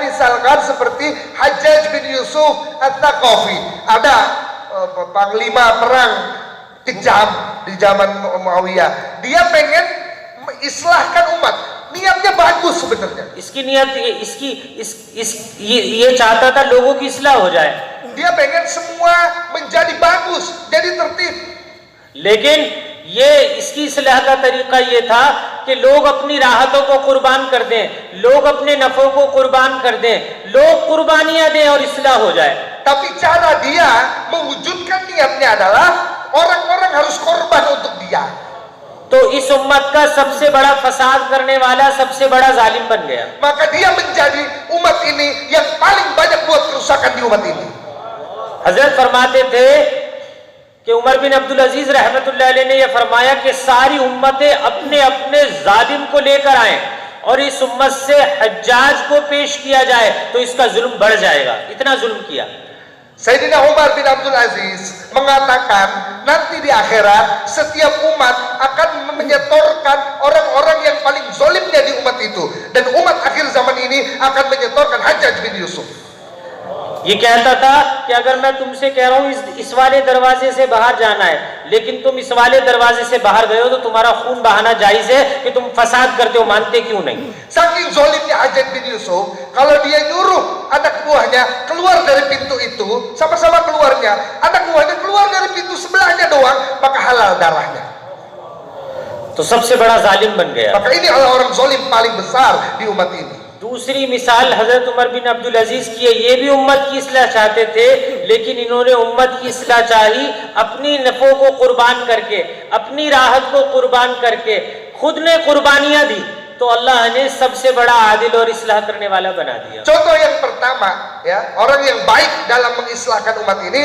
misalkan seperti Hajjaj bin Yusuf At-Thaqafi. Ada panglima perang kejam di zaman Muawiyah. Dia pengen mengislahkan umat. Niatnya bagus sebenarnya. इसकी नियत ये चाहता था लोगों की इस्लाह हो जाए। Dia pengen semua menjadi bagus, jadi tertib. लेकिन ये इसकी इस्लाह का तरीका ये था कि लोग अपनी राहतों को कुर्बान कर दें, लोग अपने नफों को कुर्बान कर दें, लोग कुर्बानियां दें और इस्लाह हो जाए। Tapi cara dia mewujudkan niatnya adalah orang-orang harus korban untuk dia. तो इस उम्मत का सबसे बड़ा फसाद करने वाला सबसे बड़ा जालिम बन गया। Maka dia menjadi umat ini yang paling banyak buat kerusakan di umat ini. हजरत फरमाते थे कि उमर बिन अब्दुल अजीज रहमतुल्लाह अलैह ने यह फरमाया कि सारी उम्मतें अपने अपने जालिम को लेकर आए और इस उम्मत से हज्जाज को पेश किया जाए तो इसका जुल्म बढ़ जाएगा। इतना जुल्म किया। Sayyidina Umar bin Abdul Aziz mengatakan nanti di akhirat setiap umat akan menyetorkan orang-orang yang paling zolimnya di umat itu, dan umat akhir zaman ini akan menyetorkan Hajjaj bin Yusuf. ये कहता था कि अगर मैं तुमसे कह रहा हूँ इस वाले दरवाजे से बाहर जाना है, लेकिन तुम इस वाले दरवाजे से बाहर गए हो तो तुम्हारा खून बहाना जायज है कि तुम फसाद करते हो, मानते क्यों नहीं? Saking zolimnya Hajjaj bin Yusuf, kalau dia nyuruh anak buahnya keluar dari pintu itu, sama-sama keluarnya, anak buahnya keluar dari pintu sebelahnya doang, maka halal darahnya. तो सबसे बड़ा जालिम बन गया। Maka ini adalah orang zolim paling besar di umat ini. दूसरी मिसाल हजरत उमर बिन अब्दुल अजीज की है। ये भी उम्मत की इस्लाह चाहते थे, लेकिन इन्होंने उम्मत की इस्लाह चाही अपनी नफों को कुर्बान करके, अपनी राहत को कुर्बान करके, खुद ने कुर्बानियां दी तो अल्लाह ने सबसे बड़ा आदिल और इस्लाह करने वाला बना दिया। Contoh yang pertama, ya, orang yang baik dalam mengislahkan umat ini,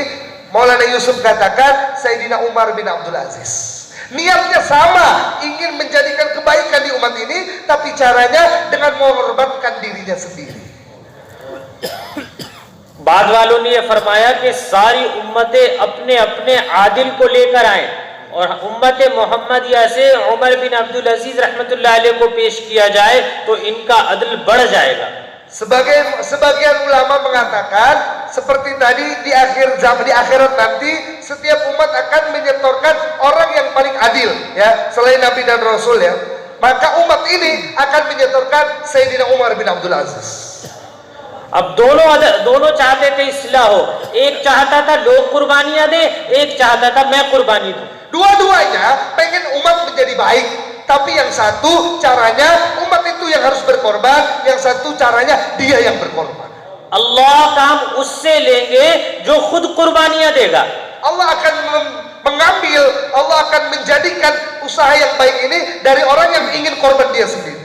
Maulana Yusuf katakan Sayyidina Umar bin Abdul Aziz. Niatnya sama, ingin menjadikan kebaikan di umat ini, tapi caranya dengan mengorbankan dirinya sendiri. बाद वालों ने यह फरमाया कि सारी उम्मतें अपने अपने आदिल को लेकर आए और उम्मत मोहम्मदिया से उमर बिन अब्दुल अजीज रहमतुल्लाह अलैह को पेश किया जाए तो इनका अदल बढ़ जाएगा। Sebagian ulama mengatakan seperti tadi di akhirat nanti setiap umat akan menyetorkan orang yang paling adil, ya, selain Nabi dan Rasul, ya. Maka umat ini akan menyetorkan Sayyidina Umar bin Abdul Aziz. अब दोनों चाहते थे इस्लाह हो, एक चाहता था लोग कुर्बानियां दे, एक चाहता था मैं कुर्बानी दूं। Dua-duanya pengen umat menjadi baik, tapi yang satu caranya umat itu yang harus berkorban, yang satu caranya dia yang berkorban. अल्लाह काम उससे लेंगे जो खुद कुर्बानियां देगा। Allah akan mengambil, Allah akan menjadikan usaha yang baik ini dari orang yang ingin korban dia sendiri.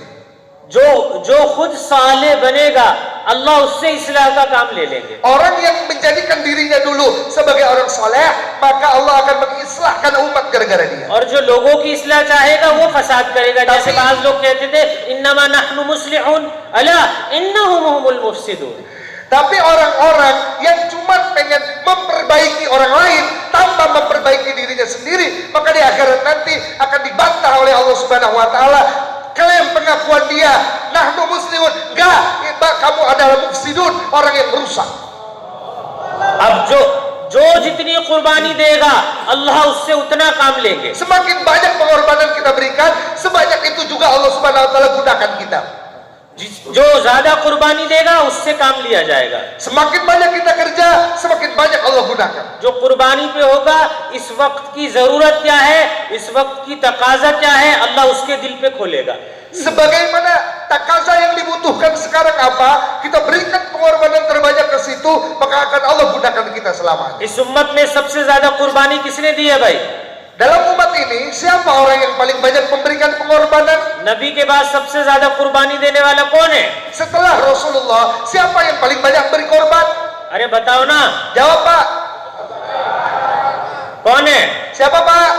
जो खुद साले बनेगा अल्लाह उससे इस्लाह का काम ले लेंगे। Orang yang menjadikan dirinya dulu sebagai orang soleh, maka Allah akan mengislahkan umat gara-gara dia. और जो लोगों की इस्लाह चाहेगा वो फसाद करेगा। जैसे बाज लोग कहते थे इन्नमा नहनु मुस्लिहून अला इन्नहुम हुमुल मुफसिदून। Tapi orang-orang yang cuma pengen memperbaiki orang lain tanpa memperbaiki dirinya sendiri, maka di akhirat nanti akan dibantah oleh Allah Subhanahu wa taala. Klaim pengakuan dia, nahnu muslimun, enggak, kamu adalah mufsidun, orang yang merusak. अब जो जितनी कुर्बानी देगा अल्लाह उससे उतना काम लेंगे। Semakin banyak pengorbanan kita berikan, sebanyak itu juga Allah Subhanahu wa taala gunakan kita. जो ज्यादा कुर्बानी देगा उससे काम लिया जाएगा। Semakin banyak kita kerja, semakin banyak Allah gunakan. जो कुर्बानी पे होगा, इस वक्त की जरूरत क्या है, इस वक्त की तकाजा क्या है, अल्लाह उसके दिल पे खोलेगा। Sebagaimana takaza yang dibutuhkan sekarang apa, kita berikan pengorbanan terbanyak ke situ, maka akan Allah gunakan kita selamanya. इस उम्मत में सबसे ज्यादा कुर्बानी किसने दी है भाई? Dalam umat ini, siapa orang yang paling banyak memberikan pengorbanan? नबी के बाद सबसे ज्यादा कुर्बानी देने वाला कौन है? Setelah Rasulullah, siapa yang paling banyak beri korban? अरे बताओ ना, Jawab Pak. कौन है? Siapa Pak?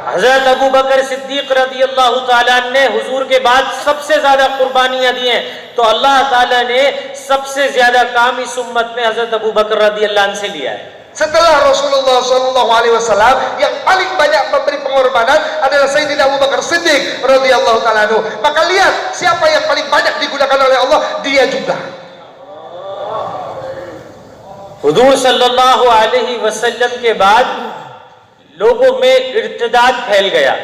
हजरत अबू बकर सिद्दीक रज़ी अल्लाह ताला ने हुजूर के बाद सबसे ज्यादा कुर्बानियां दी हैं, तो अल्लाह ताला ने सबसे ज्यादा काम इस उम्मत में हजरत अबू बकर रज़ी अल्लाह अन्हु से लिया है। Setelah Rasulullah SAW, yang paling banyak memberi pengorbanan adalah Sayyidina Abu Bakar Siddiq radhiyallahu ta'ala anhu. Maka lihat siapa yang paling banyak digunakan oleh Allah, dia juga. हुजूर सल्लल्लाहु अलैहि वसल्लम के बाद लोगों में इर्तिदाद फैल गया।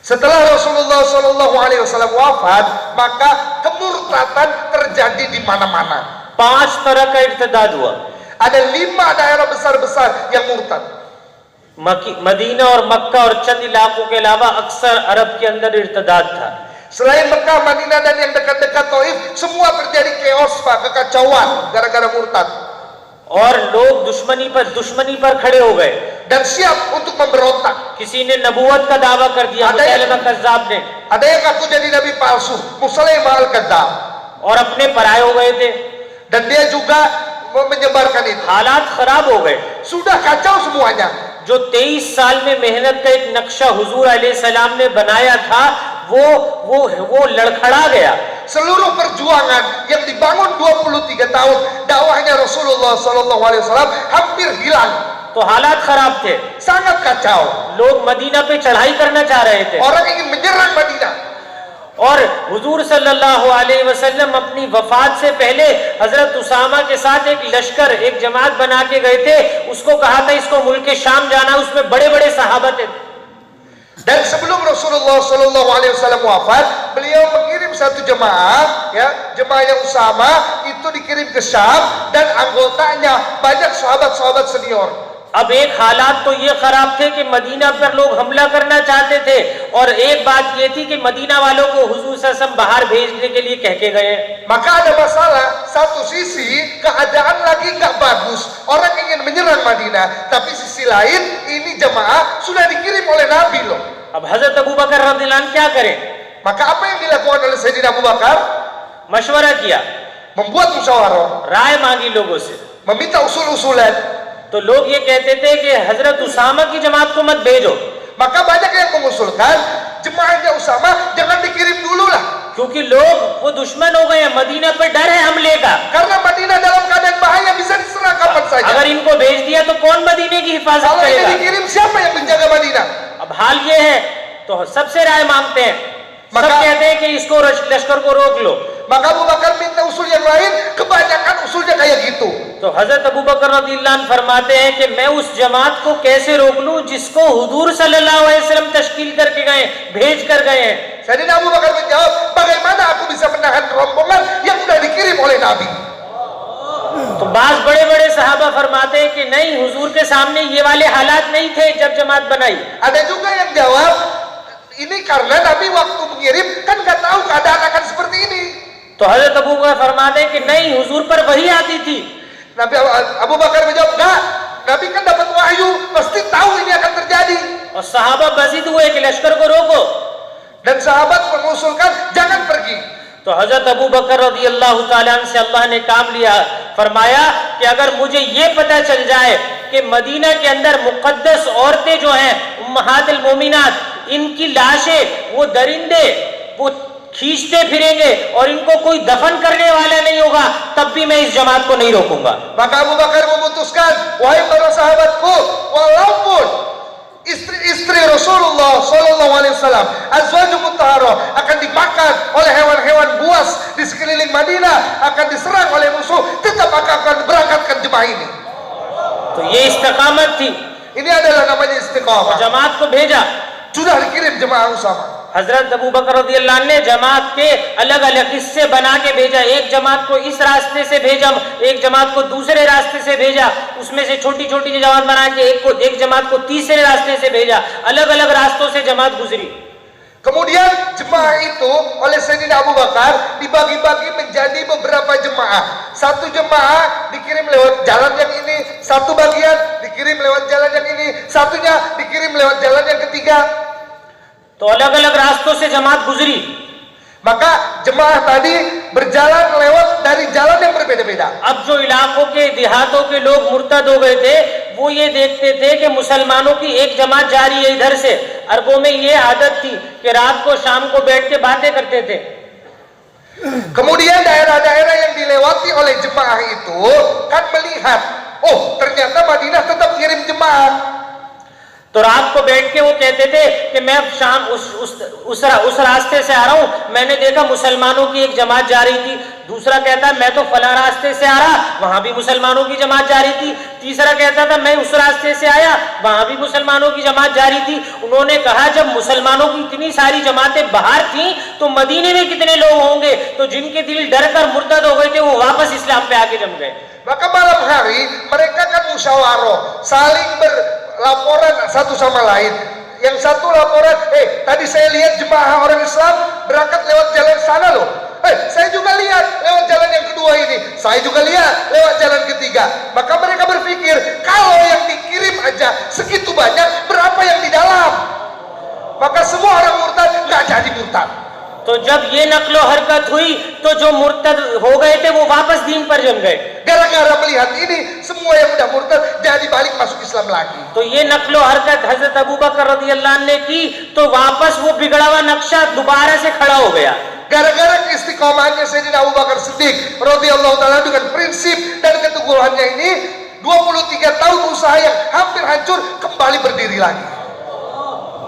Setelah Rasulullah SAW wafat, maka kemurtatan terjadi di mana-mana. 5 तरह का इर्तिदाद हुआ। Ada 5 daerah besar-besar yang murtad. Medina और मक्का और चंद इलाकों के अलावा अक्सर अरब के अंदर इर्तिदाद था। Selain Mekah, Madinah dan yang dekat-dekat Taif, semua terjadi chaos Pak, kekacauan gara-gara murtad. और लोग दुश्मनी पर खड़े हो गए dan siap untuk memberontak. किसी ने नबूवत का दावा कर दिया, मुसैलमा कज़्ज़ाब ने, Ada yang ngaku jadi nabi palsu, Musailamah al-Kadzdzab, और अपने पराये हो गए थे। dan dia juga menyebarkan itu. हालात खराब हो गए। Sudah kacau semuanya. जो 23 साल में मेहनत का एक नक्शा हुजूर अलैहिस्सलाम ने बनाया था, वो लड़खड़ा गया। Seluruh perjuangan yang dibangun 23 tahun dakwahnya Rasulullah SAW hampir hilang. तो हालात खराब थे, Sangat kacau. लोग मदीना पे चढ़ाई करना चाह रहे थे, Orang ingin menyerang Madinah. और हुजूर सल्लल्लाहु अलैहि वसल्लम अपनी वफात से पहले हजरत उसामा के साथ एक लश्कर, एक जमात बना के गए थे। उसको कहा था इसको मुल्क शाम जाना, उसमें बड़े बड़े सहाबा थे। Dan sebelum Rasulullah SAW wafat, beliau mengirim satu jemaah, ya, jemaahnya Usama itu dikirim ke Syam dan anggotanya banyak sahabat-sahabat senior. अब एक हालात तो ये खराब थे कि मदीना पर लोग हमला करना चाहते थे, और एक बात ये थी कि मदीना वालों को हुजूर सल्लल्लाहु अलैहि वसल्लम बाहर भेजने के लिए कह के गए। Maka ada masalah, satu sisi keadaan lagi nggak bagus, orang ingin menyerang Madinah, tapi sisi lain ini jemaah sudah dikirim oleh Nabi loh. अब हजरत अबू बकर रज़ियल्लाहु अन्हु क्या करें? Maka apa yang dilakukan oleh Sayyidina Abu Bakar? मशवरा किया, Membuat musyawarah, राय मांगी लोगों से। meminta usul-usulan. तो लोग ये कहते थे कि हजरत उसामा की जमात को मत भेजो, Maka banyak yang mengusulkan jemaahnya Usama jangan dikirim dulu lah, क्योंकि लोग वो दुश्मन हो गए हैं, मदीना पर डर है हमले का। karena Madinah dalam keadaan bahaya, bisa diserang kapan saja. अगर इनको भेज दिया तो कौन मदीने की हिफाजत Kalau ini करेगा? dikirim, siapa yang menjaga Madinah? अब हाल ये है, तो सबसे राय मांगते हैं, सब कहते हैं कि इसको लश्कर को रोक लो। Maka Abu Bakar minta usul yang lain, kebanyakan usulnya kayak gitu. तो हजरत अबू बकर रज़ियल्लाहु अन्हु फरमाते हैं कि मैं उस जमात को कैसे रोक लूं जिसको हुजूर सल्लल्लाहु अलैहि वसल्लम तश्कील करके गए, भेज कर गए हैं। Sayyidina Abu Bakar menjawab, bagaimana aku bisa menahan rombongan yang sudah dikirim oleh Nabi? तो बाज बड़े बड़े सहाबा फरमाते हैं कि नहीं, हुजूर के सामने ये वाले हालात नहीं थे जब जमात बनाई। Ada juga yang jawab, ini karena Nabi waktu mengirim kan nggak tahu keadaan akan seperti ini. तो हजरत अबू बकर फरमाते हैं कि नहीं, हुजूर पर वही आती थी। Nabi Abu Bakar menjawab, enggak, Nabi kan dapat wahyu, pasti tahu ini akan terjadi. और सहाबा बजीद हुए कि लश्कर को रोको। Dan sahabat mengusulkan jangan pergi. तो हजरत अबू बकर रज़ियल्लाहु ताला अन्हु से अल्लाह ने काम लिया, फरमाया कि अगर मुझे ये पता चल जाए कि मदीना के अंदर मुक़द्दस औरतें जो हैं, उम्महातुल मोमिनात, इनकी लाशें वो दरिंदे वो खींचते फिरेंगे और इनको कोई दफन करने वाला नहीं होगा, तब भी मैं इस जमात को नहीं रोकूंगा। Maka Abu Bakar memutuskan, wahai para sahabatku, walaupun istri Rasulullah SAW, azwajul mutahharah, akan dimakan oleh hewan-hewan buas di sekeliling Madinah, akan diserang oleh musuh, tetap akan berangkatkan jemaah ini. तो ये इस्तिकामत थी, Ini adalah namanya istiqamah. जमात को भेजा। Sudah dikirim jemaah Usama. हजरत अबू बकर रज़ियल्लाहु अन्हु ने जमात के अलग अलग हिस्से बना के भेजा। एक जमात को इस रास्ते से भेजा, एक जमात को दूसरे रास्ते से भेजा, उसमें से छोटी छोटी जमात बना के एक जमात को तीसरे रास्ते से भेजा। अलग अलग रास्तों से जमात गुजरी। Kemudian jemaah itu oleh Sayyidina Abu Bakar dibagi-bagi menjadi beberapa jemaah. Satu jemaah dikirim lewat jalan yang ini, satu bagian dikirim lewat jalan yang ini, satunya dikirim lewat jalan yang ketiga. तो अलग अलग रास्तों से जमात गुजरी। Maka jemaah tadi berjalan lewat dari jalan yang berbeda-beda. अब जो इलाकों के देहातों के लोग मुर्तद हो गए थे, वो ये देखते थे कि मुसलमानों की एक जमात जा रही है इधर से। अरबों में ये आदत थी कि रात को शाम को बैठ के बातें करते थे। Kemudian daerah-daerah yang dilewati oleh jemaah itu kan melihat, oh ternyata Madinah tetap kirim jemaah. तो रात को बैठ के वो कहते थे कि मैं अब शाम उस रास्ते से आ रहा हूँ, मैंने देखा मुसलमानों की एक जमात जा रही थी। दूसरा कहता मैं तो फला रास्ते से आ रहा, वहां भी मुसलमानों की जमात जा रही थी। तीसरा कहता था मैं उस रास्ते से आया, वहां भी मुसलमानों की जमात जा रही थी। उन्होंने कहा जब मुसलमानों की इतनी सारी जमातें बाहर थी तो मदीने में कितने लोग होंगे? तो जिनके दिल डर कर मुर्तद हो गए थे वो वापस इस्लाम पे आके जम गए। Maka malam hari mereka kan musyawarah, saling berlaporan satu sama lain. Yang satu laporan, tadi saya lihat jemaah orang Islam berangkat lewat jalan sana loh. Saya juga lihat lewat jalan yang kedua ini. Saya juga lihat lewat jalan ketiga. Maka mereka berpikir, kalau yang dikirim aja segitu banyak, berapa yang di dalam? Maka semua orang murtad nggak jadi murtad. तो जब ये नक्लो हरकत हुई तो जो मुर्तद हो गए थे वो वापस दीन पर जम गए। Gara-gara melihat ini, semua yang udah murtad jadi balik masuk Islam lagi. तो ये नक्लो हरकत हजरत अबू बकर रज़ियल्लाहु अन्हु ने की तो वापस वो बिगड़ा हुआ नक्शा दोबारा से खड़ा हो गया। Gara-gara keistiqomahannya Sayyidina Abu Bakar Siddiq radhiyallahu taala dengan prinsip dan keteguhannya ini, 23 tahun usaha yang hampir hancur kembali berdiri lagi.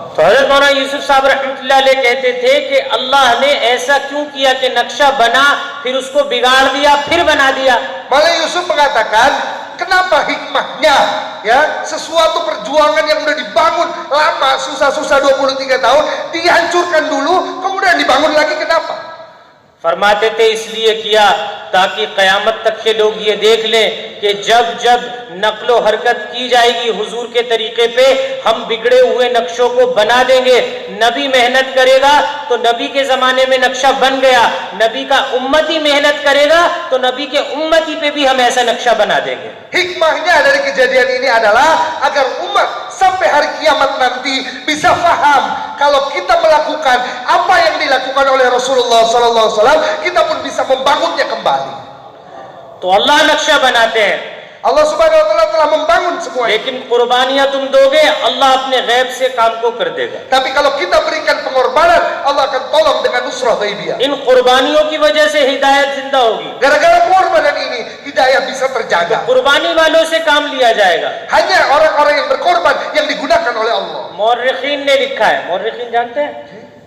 तो हज़रत मौलाना यूसुफ साहब रहमतुल्लाह अलैह कहते थे कि अल्लाह ने ऐसा क्यों किया कि नक्शा बना फिर उसको बिगाड़ दिया फिर बना दिया। Malah Yusuf mengatakan, kenapa hikmahnya ya sesuatu perjuangan yang udah dibangun lama susah-susah 23 tahun dihancurkan dulu kemudian dibangun lagi, kenapa? फरमाते थे इसलिए किया ताकि क़यामत तक के लोग ये देख लें कि जब जब नक्लो हरकत की जाएगी हुजूर के तरीके पे हम बिगड़े हुए नक्शों को बना देंगे। नबी मेहनत करेगा तो नबी के ज़माने में नक्शा बन गया, नबी का उम्मती मेहनत करेगा तो नबी के उम्मती पे भी हम ऐसा नक्शा बना देंगे। Hikmahnya dari kejadian ini adalah agar umat sampai hari kiamat nanti bisa paham kalau kita melakukan apa yang dilakukan oleh Rasulullah SAW, kita pun bisa membangunnya kembali. तो अल्लाह नक्शा बनाते हैं, Allah Subhanahu wa taala telah membangun semua. लेकिन कुर्बानियां तुम दोगे अल्लाह अपने गैब से काम को कर देगा। Tapi kalau kita berikan pengorbanan, Allah akan tolong dengan nusrah ghaibiyah. इन कुर्बानियों की वजह से हिदायत जिंदा होगी। Gara-gara pengorbanan ini, hidayah bisa terjaga. कुर्बानी वालों से काम लिया जाएगा। Hanya orang-orang yang berkorban yang digunakan oleh Allah. मौर्रिखीन ने लिखा है, मौर्रिखीन जानते हैं?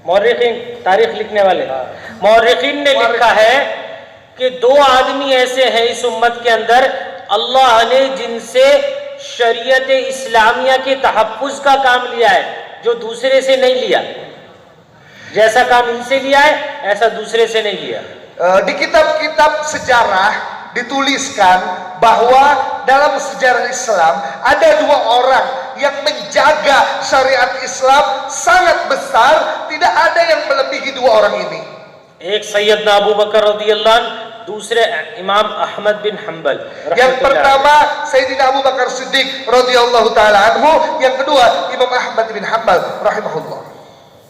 मौर्रिखीन तारीख लिखने वाले, मौर्रिखीन ने लिखा है कि दो आदमी ऐसे हैं इस उम्मत के अंदर अल्लाह ने जिनसे शरीयत इस्लामिया के तहफ़्फ़ुज़ का काम लिया है जो दूसरे से नहीं लिया। जैसा काम इनसे लिया है ऐसा दूसरे से नहीं लिया। Di kitab-kitab sejarah dituliskan bahwa dalam sejarah Islam ada dua orang yang menjaga syariat Islam sangat besar, tidak ada yang melebihi dua orang ini. एक सैयदना अबू बकर रज़ियल्लाहु अन्हु, दूसरे इमाम अहमद बिन humble. Yang pertama Sayyidina Abu Bakar Siddiq radhiyallahu taala anhu, yang kedua Imam Ahmad bin Hanbal rahimahullah.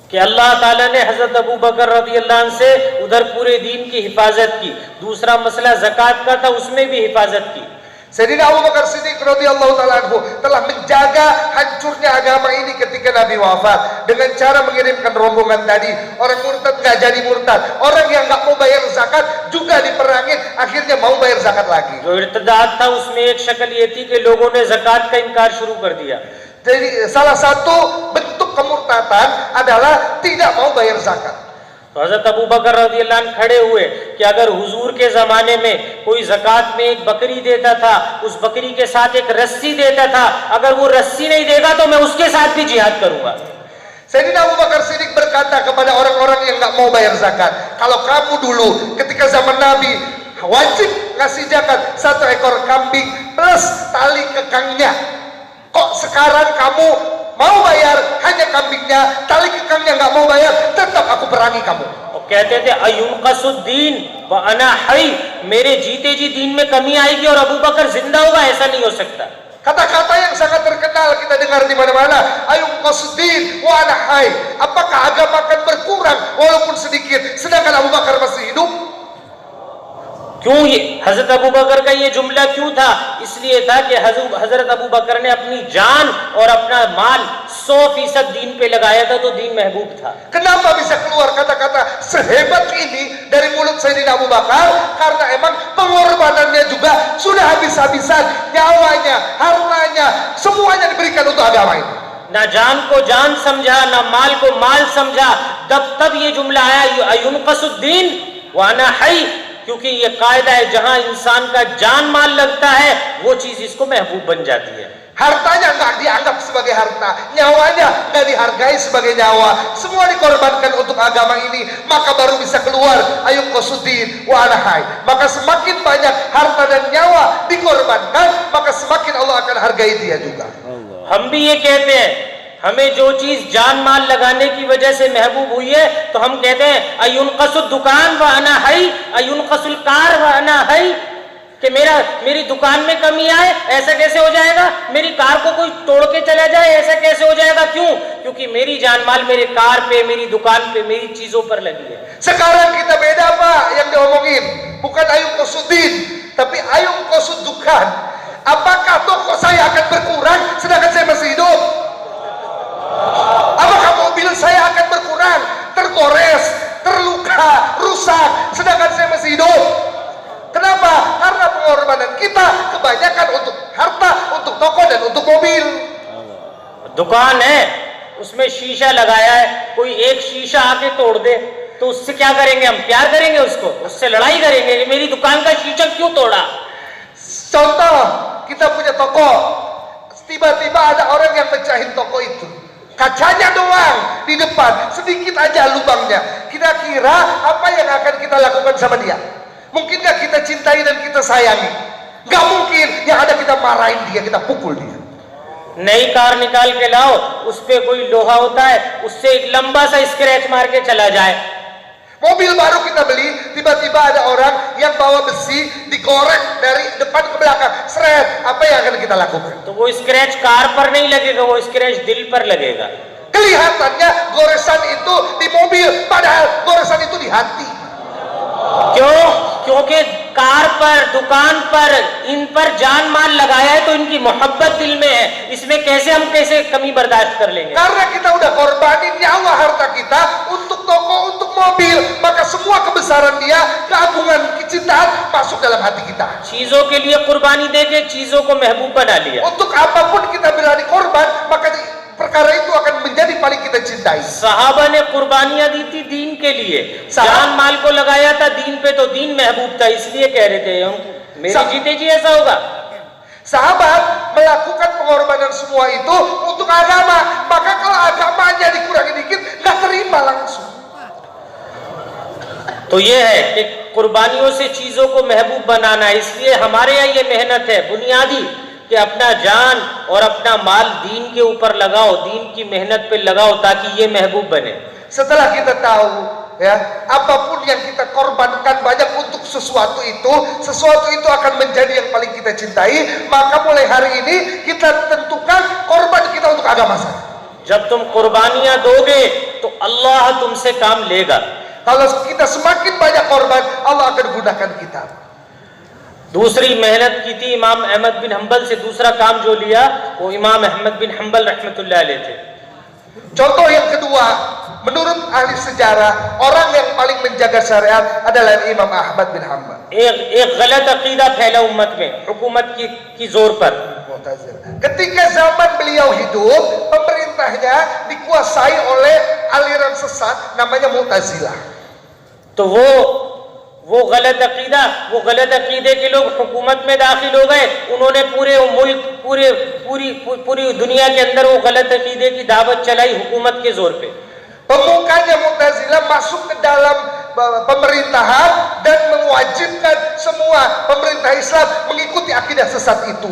कि अल्लाह ताला ने हजरत अबू बकर रज़ियल्लाहु अन्हु से उधर पूरे दीन की हिफाजत की। दूसरा मसला ज़कात का था, उसमें भी हिफाजत की। Sayyidina Abu Bakar Siddiq radhiyallahu taala anhu telah menjaga hancurnya agama ini ketika Nabi wafat dengan cara mengirimkan rombongan tadi. Orang murtad nggak jadi murtad, orang yang nggak mau bayar zakat juga diperangin, akhirnya mau bayar zakat lagi. जो इर्तिदाद था उसमें एक शक्ल ये थी कि लोगों ने ज़कात का इनकार शुरू कर दिया। Jadi salah satu bentuk kemurtadan adalah tidak mau bayar zakat. तो हजरत अबू बकर रज़ियल्लाहु अन्हु खड़े हुए कि अगर हुजूर के ज़माने में कोई ज़कात में एक बकरी देता था, उस बकरी के साथ एक रस्सी देता था, अगर वो रस्सी नहीं देगा तो मैं उसके साथ भी जिहाद करूंगा। Sayyidina Abu Bakar Siddiq berkata kepada orang-orang yang nggak mau bayar zakat, kalau kamu dulu ketika zaman Nabi wajib ngasih zakat 1 ekor kambing plus tali kekangnya, kok sekarang kamu mau bayar hanya kambingnya, tali kekangnya nggak mau bayar, tetap aku perangi kamu. कहते थे अयुनक़सुद्दीन व अना हई, मेरे जीते जी दीन में कमी आएगी और अबू बकर जिंदा होगा, ऐसा नहीं हो सकता। Kata-kata yang sangat terkenal kita dengar di mana-mana, ayuqasuddin wa ana hayy. Apakah agama akan berkurang walaupun sedikit sedangkan Abu Bakar masih hidup? क्यों ये हजरत अबू बकर का ये जुमला क्यों था? इसलिए था कि हजरत अबू बकर ने अपनी जान और अपना माल 100% दीन पे लगाया था, तो दीन महबूब था। Kenapa bisa keluar kata-kata sehebat ini dari mulut Sayyidina Abu Bakar? Karena emang pengorbanannya juga sudah habis-habisan, nyawanya, hartanya, semuanya diberikan untuk agama ini. ना जान को जान समझा, ना माल को माल समझा, तब ये जुमला आया अयुनक़सुद्दीन व अना हई, क्योंकि ये कायदा है, जहां इंसान का जान माल लगता है वो चीज इसको महबूब बन जाती है। Hartanya nggak dianggap sebagai harta, nyawanya nggak dihargai sebagai nyawa, semua dikorbankan untuk agama ini, maka baru bisa keluar ayuqasuddin wa ana hayy. Maka semakin banyak harta dan nyawa dikorbankan, maka semakin Allah akan hargai dia juga. हम भी ये कहते हैं, हमें जो चीज जान माल लगाने की वजह से महबूब हुई है, तो हम कहते हैं अयुनक़सुद दुकान व अना हई, अयुनक़सुल कार व अना हई, कि मेरी दुकान में कमी आए, ऐसा कैसे हो जाएगा? मेरी कार को कोई तोड़ के चला जाए, ऐसा कैसे हो जाएगा? क्यों? क्योंकि मेरी जान माल मेरे कार पे, मेरी दुकान पे, मेरी चीजों पर लगी है। Sekarang kita beda Pak, yang diomongin bukan ayuqasuddin, tapi ayuqasud dukan. Apakah toko saya akan berkurang sedangkan saya masih hidup? Apakah mobil saya akan berkurang, tergores, terluka, rusak sedangkan saya masih hidup? Kenapa? Karena pengorbanan kita kebanyakan untuk harta, untuk toko dan untuk mobil. दुकान है, उसमें शीशा लगाया है, कोई एक शीशा आके तोड़ दे तो उससे क्या करेंगे? हम प्यार करेंगे उसको, उससे लड़ाई करेंगे कि मेरी दुकान का शीशा क्यों तोड़ा? Contoh, kita punya toko, tiba-tiba ada orang yang mecahin toko itu, kacanya doang di depan, sedikit aja lubangnya. Kira-kira apa yang akan kita lakukan sama dia? Mungkinkah kita cintai dan kita sayangi? Gak mungkin. Yang ada kita marahin dia, kita pukul dia. नई कार निकाल के लाओ, उस पे कोई लोहा होता है, उससे एक लंबा सा स्क्रैच मार के चला जाए। Mobil baru kita beli, tiba-tiba ada orang yang bawa besi, digoreng dari depan ke belakang, seret. Apa yang akan kita lakukan? तो वो स्क्रैच कार पर नहीं लगेगा, वो स्क्रैच दिल पर लगेगा। Kelihatannya goresan itu di mobil, padahal goresan itu di hati. क्यों? क्योंकि कार पर, दुकान पर, इन पर जान माल लगाया है, तो इनकी मोहब्बत दिल में है। इसमें कैसे कमी बर्दाश्त कर लेंगे? Karena kita udah korbanin nyawa harta kita untuk toko, untuk mobil, maka semua kebesaran dia, keagungan kecintaan masuk dalam hati kita. चीजों के लिए कुर्बानी देके चीजों को महबूब बना लिया। Untuk apapun kita berani korban, maka perkara itu akan menjadi paling kita cintai. सहाबा ने कुर्बानियां दी थी दीन के लिए, जान माल को लगाया था दीन पे, तो दीन महबूब था, इसलिए कह रहे थे हम मेरे जीते जी ऐसा होगा। Sahabat melakukan pengorbanan semua itu untuk agama, maka kalau agamanya dikurangi dikit, nggak terima langsung. तो ये है कि कुर्बानियों से चीजों को महबूब बनाना, इसलिए हमारे यहाँ ये मेहनत है बुनियादी कि अपना जान और अपना माल दीन के ऊपर लगाओ, दीन की मेहनत पे लगाओ, ताकि ये महबूब बने। Setelah kita tahu ya, apapun yang kita korbankan banyak untuk sesuatu itu akan menjadi yang paling kita cintai, maka mulai hari ini kita tentukan korban kita untuk agama saja. जब तुम कुर्बानियां दोगे तो अल्लाह तुमसे काम लेगा। Kalau kita semakin banyak korban, Allah akan gunakan kita. दूसरी मेहनत की थी इमाम अहमद बिन हंबल से, दूसरा काम जो लिया वो इमाम अहमद बिन हंबल रहमतुल्लाह अलैह थे। Contoh yang kedua, menurut ahli sejarah, orang yang paling menjaga syariat adalah Imam Ahmad bin Hanbal. एक गलत अकीदा फैला उम्मत में हुकूमत की जोर पर। Ketika zaman beliau hidup, pemerintahnya dikuasai oleh aliran sesat namanya Mu'tazilah. तो वो वो गलत अकीदे के लोग हुकूमत में दाखिल हो गए, उन्होंने पूरे मुल्क पूरी दुनिया के अंदर वो गलत अकीदे की दावत चलाई हुकूमत के जोर पे। Pemukanya Mu'tazilah masuk ke dalam pemerintahan dan mewajibkan semua pemerintah Islam mengikuti akidah sesat itu.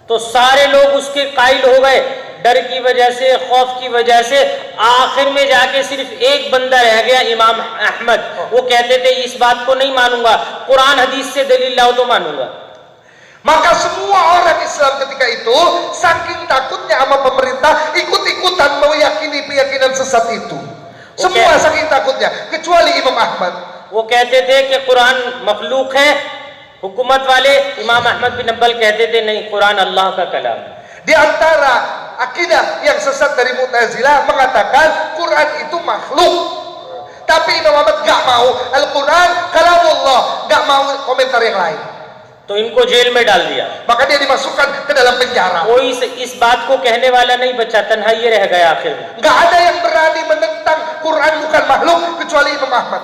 तो सारे लोग उसके कायल हो गए, डर की वजह से, खौफ की वजह से। आखिर में जाके सिर्फ एक बंदा रह गया, इमाम अहमद। वो कहते थे इस बात को नहीं मानूंगा, कुरान हदीस से दलील लाओ तो मानूंगा। Maka semua orang Islam ketika itu saking takutnya sama pemerintah ikut-ikutan meyakini keyakinan sesat itu. Semua saking takutnya kecuali Imam Ahmad. वो कहते थे कि कुरान मखलूक है, हुकूमत वाले इमाम अहमद बिन हंबल कहते थे नहीं, कुरान अल्लाह का कलाम। Di antara akidah yang sesat dari Mu'tazilah mengatakan Quran itu makhluk. Tapi Imam Ahmad gak mau Al-Quran kalamullah, gak mau komentar yang lain. तो इनको जेल में डाल दिया। Maka dia dimasukkan ke dalam penjara. कोई इस बात को कहने वाला नहीं बचा, तन्हा ये रह गया आखिर में। Gak ada yang berani menentang Quran bukan makhluk kecuali Imam Ahmad.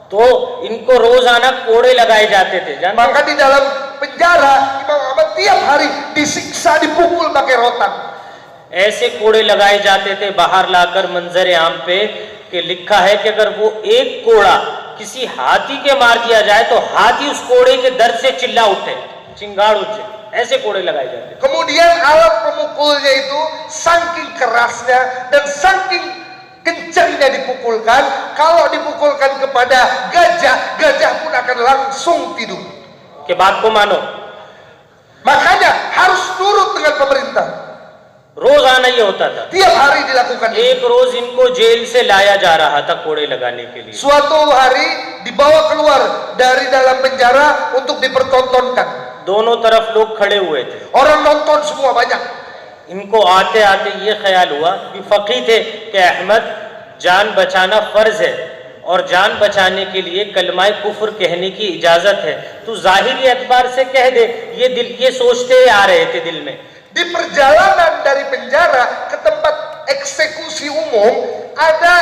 तो इनको रोजाना कोड़े लगाए जाते थे, जानते? Maka di dalam penjara Imam Ahmad tiap hari disiksa, dipukul pakai rotan. ऐसे कोड़े लगाए जाते थे बाहर लाकर मंजर आम पे कि लिखा है कि अगर वो एक कोड़ा किसी हाथी के मार दिया जाए तो हाथी उस कोड़े के दर्द से चिल्ला उठे, चिंगाड़ उठे। ऐसे कोड़े लगाए जाते। Kemudian alat pemukulnya itu saking kerasnya dan saking kencangnya dipukulkan, kalau dipukulkan kepada gajah, gajah pun akan langsung tidur. कि बात को मानो, Makanya harus nurut dengan pemerintah. रोजाना ये होता था। Tiap hari dilakukan. एक रोज इनको जेल से लाया जा रहा था कोड़े लगाने के लिए। Suatu hari dibawa keluar dari dalam penjara untuk dipertontonkan. दोनों तरफ लोग खड़े हुए थे। Orang nonton semua banyak. इनको आते आते ये ख्याल हुआ कि फकीह थे कि अहमद जान बचाना फर्ज है और जान बचाने के लिए कलमाए कुफ्र कहने की इजाजत है, तू जाहिरी एतबार से कह दे। ये सोचते आ रहे थे दिल में। Di perjalanan dari penjara ke tempat eksekusi umum ada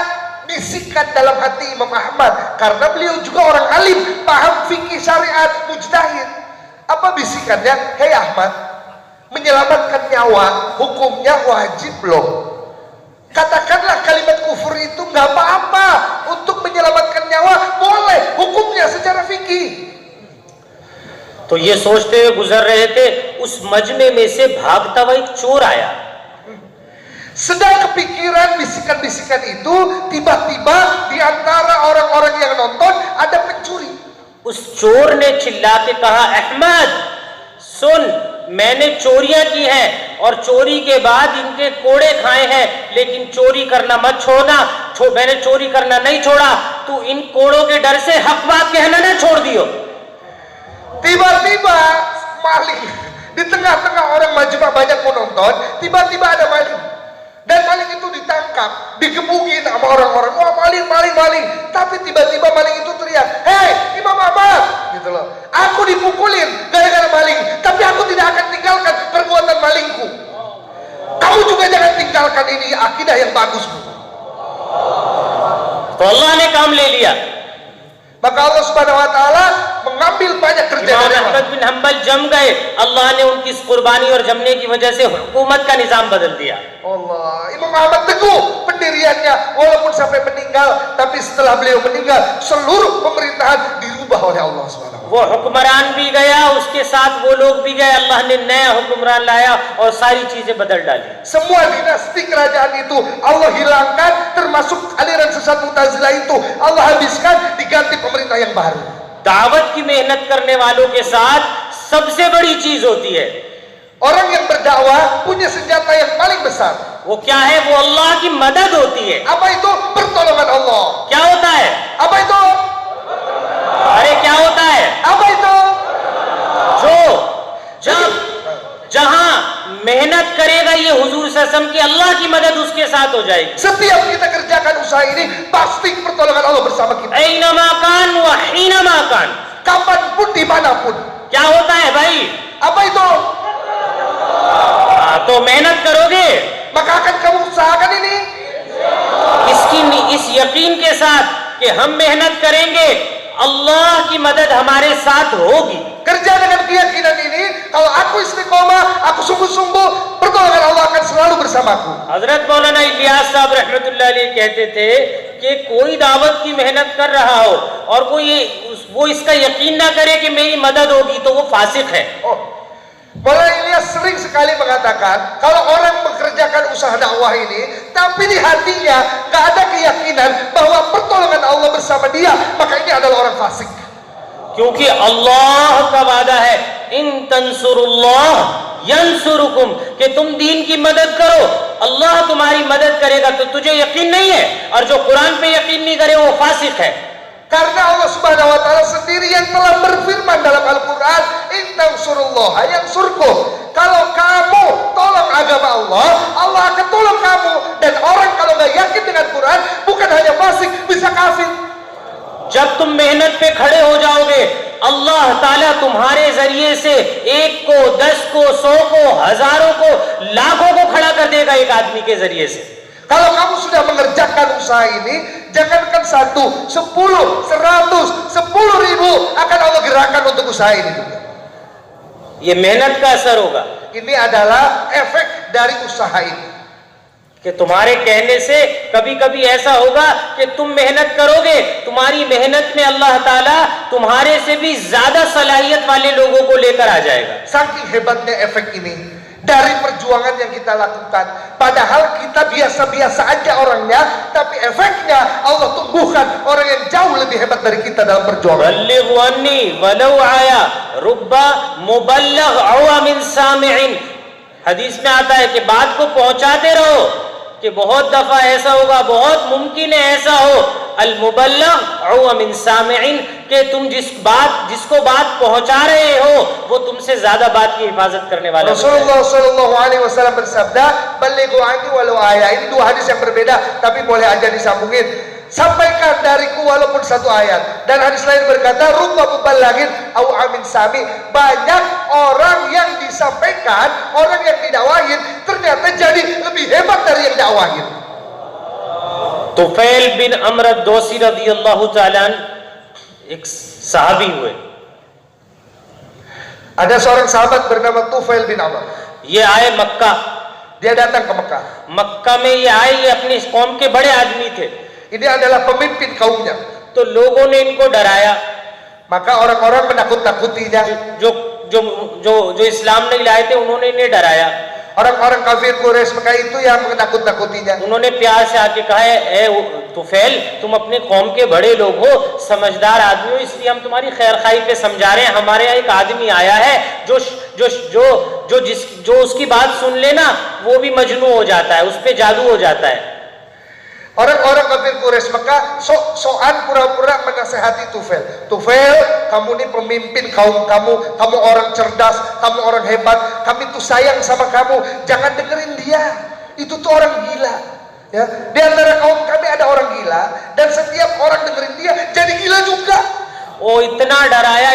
bisikan dalam hati Imam Ahmad karena beliau juga orang alim, paham fikih syariat, mujtahid. Apa bisikannya? Hei Ahmad, menyelamatkan nyawa hukumnya wajib loh. Katakanlah kalimat kufur itu nggak apa-apa, untuk menyelamatkan nyawa boleh hukumnya secara fikih. तो ये सोचते हुए गुजर रहे थे, उस मजमे में से भागता हुआ एक चोर आया। Sedang kepikiran bisikan-bisikan itu, tiba-tiba di antara orang-orang yang nonton ada pencuri. उस चोर ने चिल्ला के कहा, अहमद सुन, मैंने चोरियां की हैं और चोरी के बाद इनके कोड़े खाए हैं, लेकिन चोरी करना मत छोड़ना। मैंने चोरी करना नहीं छोड़ा, तू इन कोड़ों के डर से हक बात कहना ना छोड़ दियो। Tiba-tiba maling di tengah-tengah orang majma banyak menonton, tiba-tiba ada maling dan maling itu ditangkap, digebukin sama orang-orang. Wah, maling. Tapi tiba-tiba maling itu teriak, hei Imam Ahmad, gitu loh. Aku dipukulin gara-gara maling, tapi aku tidak akan tinggalkan perbuatan malingku. Kamu juga jangan tinggalkan, ini akidah yang bagus. तो अल्लाह ने काम ले लिया। Maka Allah Subhanahu wa taala mengambil banyak kerja इमाम dari अहमद बिन हंबल जम गए। अल्लाह ने उनकी इस कुर्बानी और जमने की वजह से हुकूमत का निजाम बदल दिया। Allah, Imam Ahmad teguh pendiriannya walaupun sampai meninggal, tapi setelah beliau meninggal seluruh pemerintahan dirubah oleh Allah Subhanahu wa taala. वो हुक्मरान भी गया, उसके साथ वो लोग भी गए, अल्लाह ने नया हुक्मरान लाया और सारी चीजें बदल डाली। Semua dinasti kerajaan itu Allah hilangkan, termasuk aliran sesat Mu'tazilah itu Allah habiskan, diganti pemerintah yang baru. दावत की मेहनत करने वालों के साथ सबसे बड़ी चीज होती है, Orang yang berdakwah punya senjata yang paling besar. वो क्या है? वो अल्लाह की मदद होती है। Apa itu? Pertolongan Allah. क्या होता है? Apa itu? अरे क्या होता है? Apa itu? जब जहां मेहनत करेगा ये हुजूर सल्लल्लाहु अलैहि वसल्लम की, अल्लाह की मदद उसके साथ हो जाएगी। Setiap kita kerjakan usaha ini pasti pertolongan Allah bersama kita. ऐनमा कान व हीनमा कान। Kapanpun dimanapun. क्या होता है भाई? Apa itu? तो मेहनत करोगे, Maka akan kamu usahakan ini इस यकीन के साथ कि हम मेहनत करेंगे, अल्लाह की मदद हमारे साथ होगी। Kerja dengan keyakinan ini, kalau aku istiqomah, aku sungguh-sungguh, pertolongan Allah akan selalu bersamaku. हजरत मौलाना इलियास साहब रहमतुल्लाह अलैह कहते थे कि कोई दावत की मेहनत कर रहा हो और वो इसका यकीन ना करे कि मेरी मदद होगी तो वो फासिक है। Maulana Ilyas sering sekali mengatakan, kalau orang mengerjakan usaha dakwah ini, tapi di hatinya gak ada keyakinan bahwa pertolongan Allah bersama dia, maka ini adalah orang fasik. क्योंकि अल्लाह का वादा है, इन तंसुरुल्लाह यंसुरुकुम, कि तुम दीन की मदद करो, अल्लाह तुम्हारी मदद करेगा। तो तुझे यकीन नहीं है और जो कुरान पे यकीन नहीं करे वो फासिक है। Karena Allah Subhanahu wa taala sendiri yang telah berfirman dalam Al-Qur'an, "In tansurullaha yansurkum." Kalau kamu tolong agama Allah, Allah akan tolong kamu. Dan orang kalau nggak yakin dengan Quran, bukan hanya fasik, bisa kafir. जब तुम मेहनत पे खड़े हो जाओगे, अल्लाह ताला तुम्हारे जरिए से एक को, 10 को, 100 को, हजारों को, लाखों को खड़ा कर देगा एक आदमी के जरिए से। Kalau kamu sudah mengerjakan usaha ini, jangankan 1, 10, 100, 10.000 akan Allah gerakan untuk usaha ini juga. ये मेहनत का असर होगा Ini adalah efek dari usaha ini. कि तुम्हारे कहने से कभी कभी ऐसा होगा कि तुम मेहनत करोगे, तुम्हारी मेहनत में अल्लाह ताला तुम्हारे से भी ज्यादा सलाहियत वाले लोगों को लेकर आ जाएगा। Saking hebatnya efek ini dari perjuangan yang kita lakukan, padahal kita biasa-biasa aja orangnya, tapi efeknya Allah tumbuhkan orang yang jauh lebih hebat dari kita dalam perjuangan. बल्लिगु अन्नी वलौ आया रुब्बा मुबल्लग औआ मिन सामिइन। हदीस में आता है कि बात को पहुंचाते रहो, कि बहुत दफा ऐसा होगा, बहुत मुमकिन है ऐसा हो, अल मुबल्लग औआ मिन सामिइन, कि तुम जिसको बात पहुंचा रहे हो वो तुमसे ज्यादा बात की हिफाजत करने वाला। Rasulullah Shallallahu Alaihi Wasallam bersabda, "Balighu anni walau ayat." Ini dua hadis yang berbeda, tapi boleh aja disambungin. Sampaikan dariku walaupun 1 ayat. Dan hadis lain berkata, "Rubba muballaghin au amin sami." Banyak orang yang disampaikan, orang yang didakwahin ternyata jadi lebih hebat dari yang dakwahin. Tufail बिन अमर दोसी रज़ियल्लाहु ताला एक सहाबी हुए। Ada seorang sahabat bernama Tufail bin Amr. ये आए मक्का। Dia datang ke Mekah. मक्का में ये आए, ये अपनी कौम के बड़े आदमी थे। Ini adalah pemimpin kaumnya. तो लोगों ने इनको डराया। Maka orang-orang menakut-nakutinya. जो इस्लाम नहीं लाए थे उन्होंने इन्हें डराया। Orang-orang kafir Quraisy Mekah itu yang menakut-nakutinya. उन्होंने प्यार से आके कहा है, ए तुफैल, तुम अपने कौम के बड़े लोग हो, समझदार आदमी हो, इसलिए हम तुम्हारी खैर खाई पे समझा रहे हैं। हमारे यहाँ एक आदमी आया है जो उसकी बात सुन लेना वो भी मजनू हो जाता है, उस पे जादू हो जाता है। Orang-orang kafir Quraisy Mekah soan pura-pura menasehati Tufail. Tufail, kamu ini pemimpin kaum kamu orang cerdas, kamu orang hebat, kami tuh sayang sama kamu, jangan dengerin dia. Itu tuh orang gila. Ya, di antara kaum kami ada orang gila, dan setiap orang dengerin dia jadi gila juga. वो इतना डराया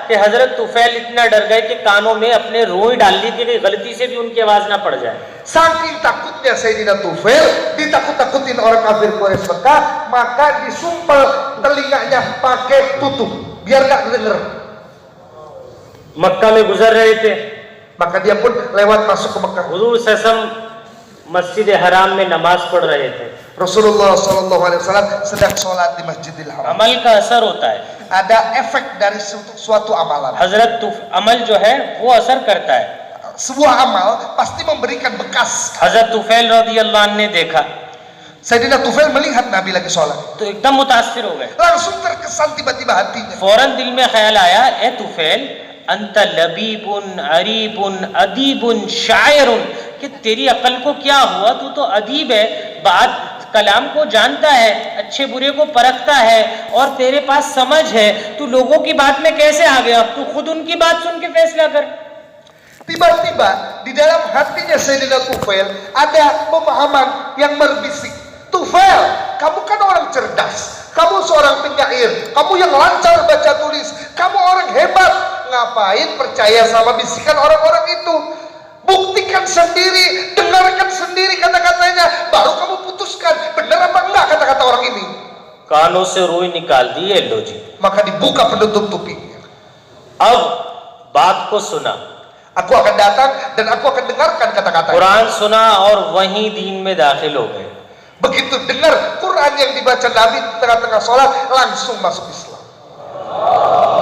कि हजरत तुफैल इतना डर गए कि कानों में अपने रूई डाल दी कि गलती से भी उनकी आवाज ना पड़ जाए। Saking takutnya Sayyidina Tufail, ditakut-takutin orang kafir Quraisy Mekah, maka disumpel telinganya pakai tutup biar gak denger. मक्का में गुजर रहे थे, Maka dia pun lewat masuk ke Mekah. हुजूर सल्लल्लाहु अलैहि वसल्लम मस्जिद हराम में नमाज पढ़ रहे थे। Rasulullah Sallallahu Alaihi Wasallam sedang sholat di Masjidil Haram. अमल का असर होता है। Ada efek dari suatu amalan. अमल जो है वो असर करता है। Sebuah amal pasti memberikan bekas. हजरत तुफैल रज़ियल्लाहु अन्हु ने देखा Sayyidina Tufail melihat Nabi lagi sholat. तो एकदम मुतासिर हो गए। Langsung terkesan tiba-tiba hatinya. फौरन दिल में ख्याल आया, ए तुफैल, अंत लबीबुन अरीबुन अदीबुन शायरुन, कि तेरी अकल को क्या हुआ, तू तो अदीब है, बात कलाम को जानता है, अच्छे बुरे को परखता है और तेरे पास समझ है, तू लोगों की बात में कैसे आ गया? तू खुद उनकी बात सुन के फैसला कर। Tiba-tiba di dalam hatinya Sayyidina Tufail ada pemahaman yang berbisik. Tufail, kamu kan orang cerdas, kamu seorang penyair, kamu yang lancar baca tulis, kamu orang hebat, ngapain percaya sama bisikan orang-orang itu? Buktikan sendiri, dengarkan sendiri kata-katanya, baru kamu putuskan benar apa enggak kata-kata orang ini. कानों से रुई निकाल दी, ये लो जी। Maka dibuka penutup tupinya. अब बात को सुना, Aku akan datang dan aku akan dengarkan kata-kata. Quran सुना और वहीं दीन में दाखिल हो गए। Begitu dengar Quran yang dibaca Nabi di tengah-tengah sholat, langsung masuk Islam.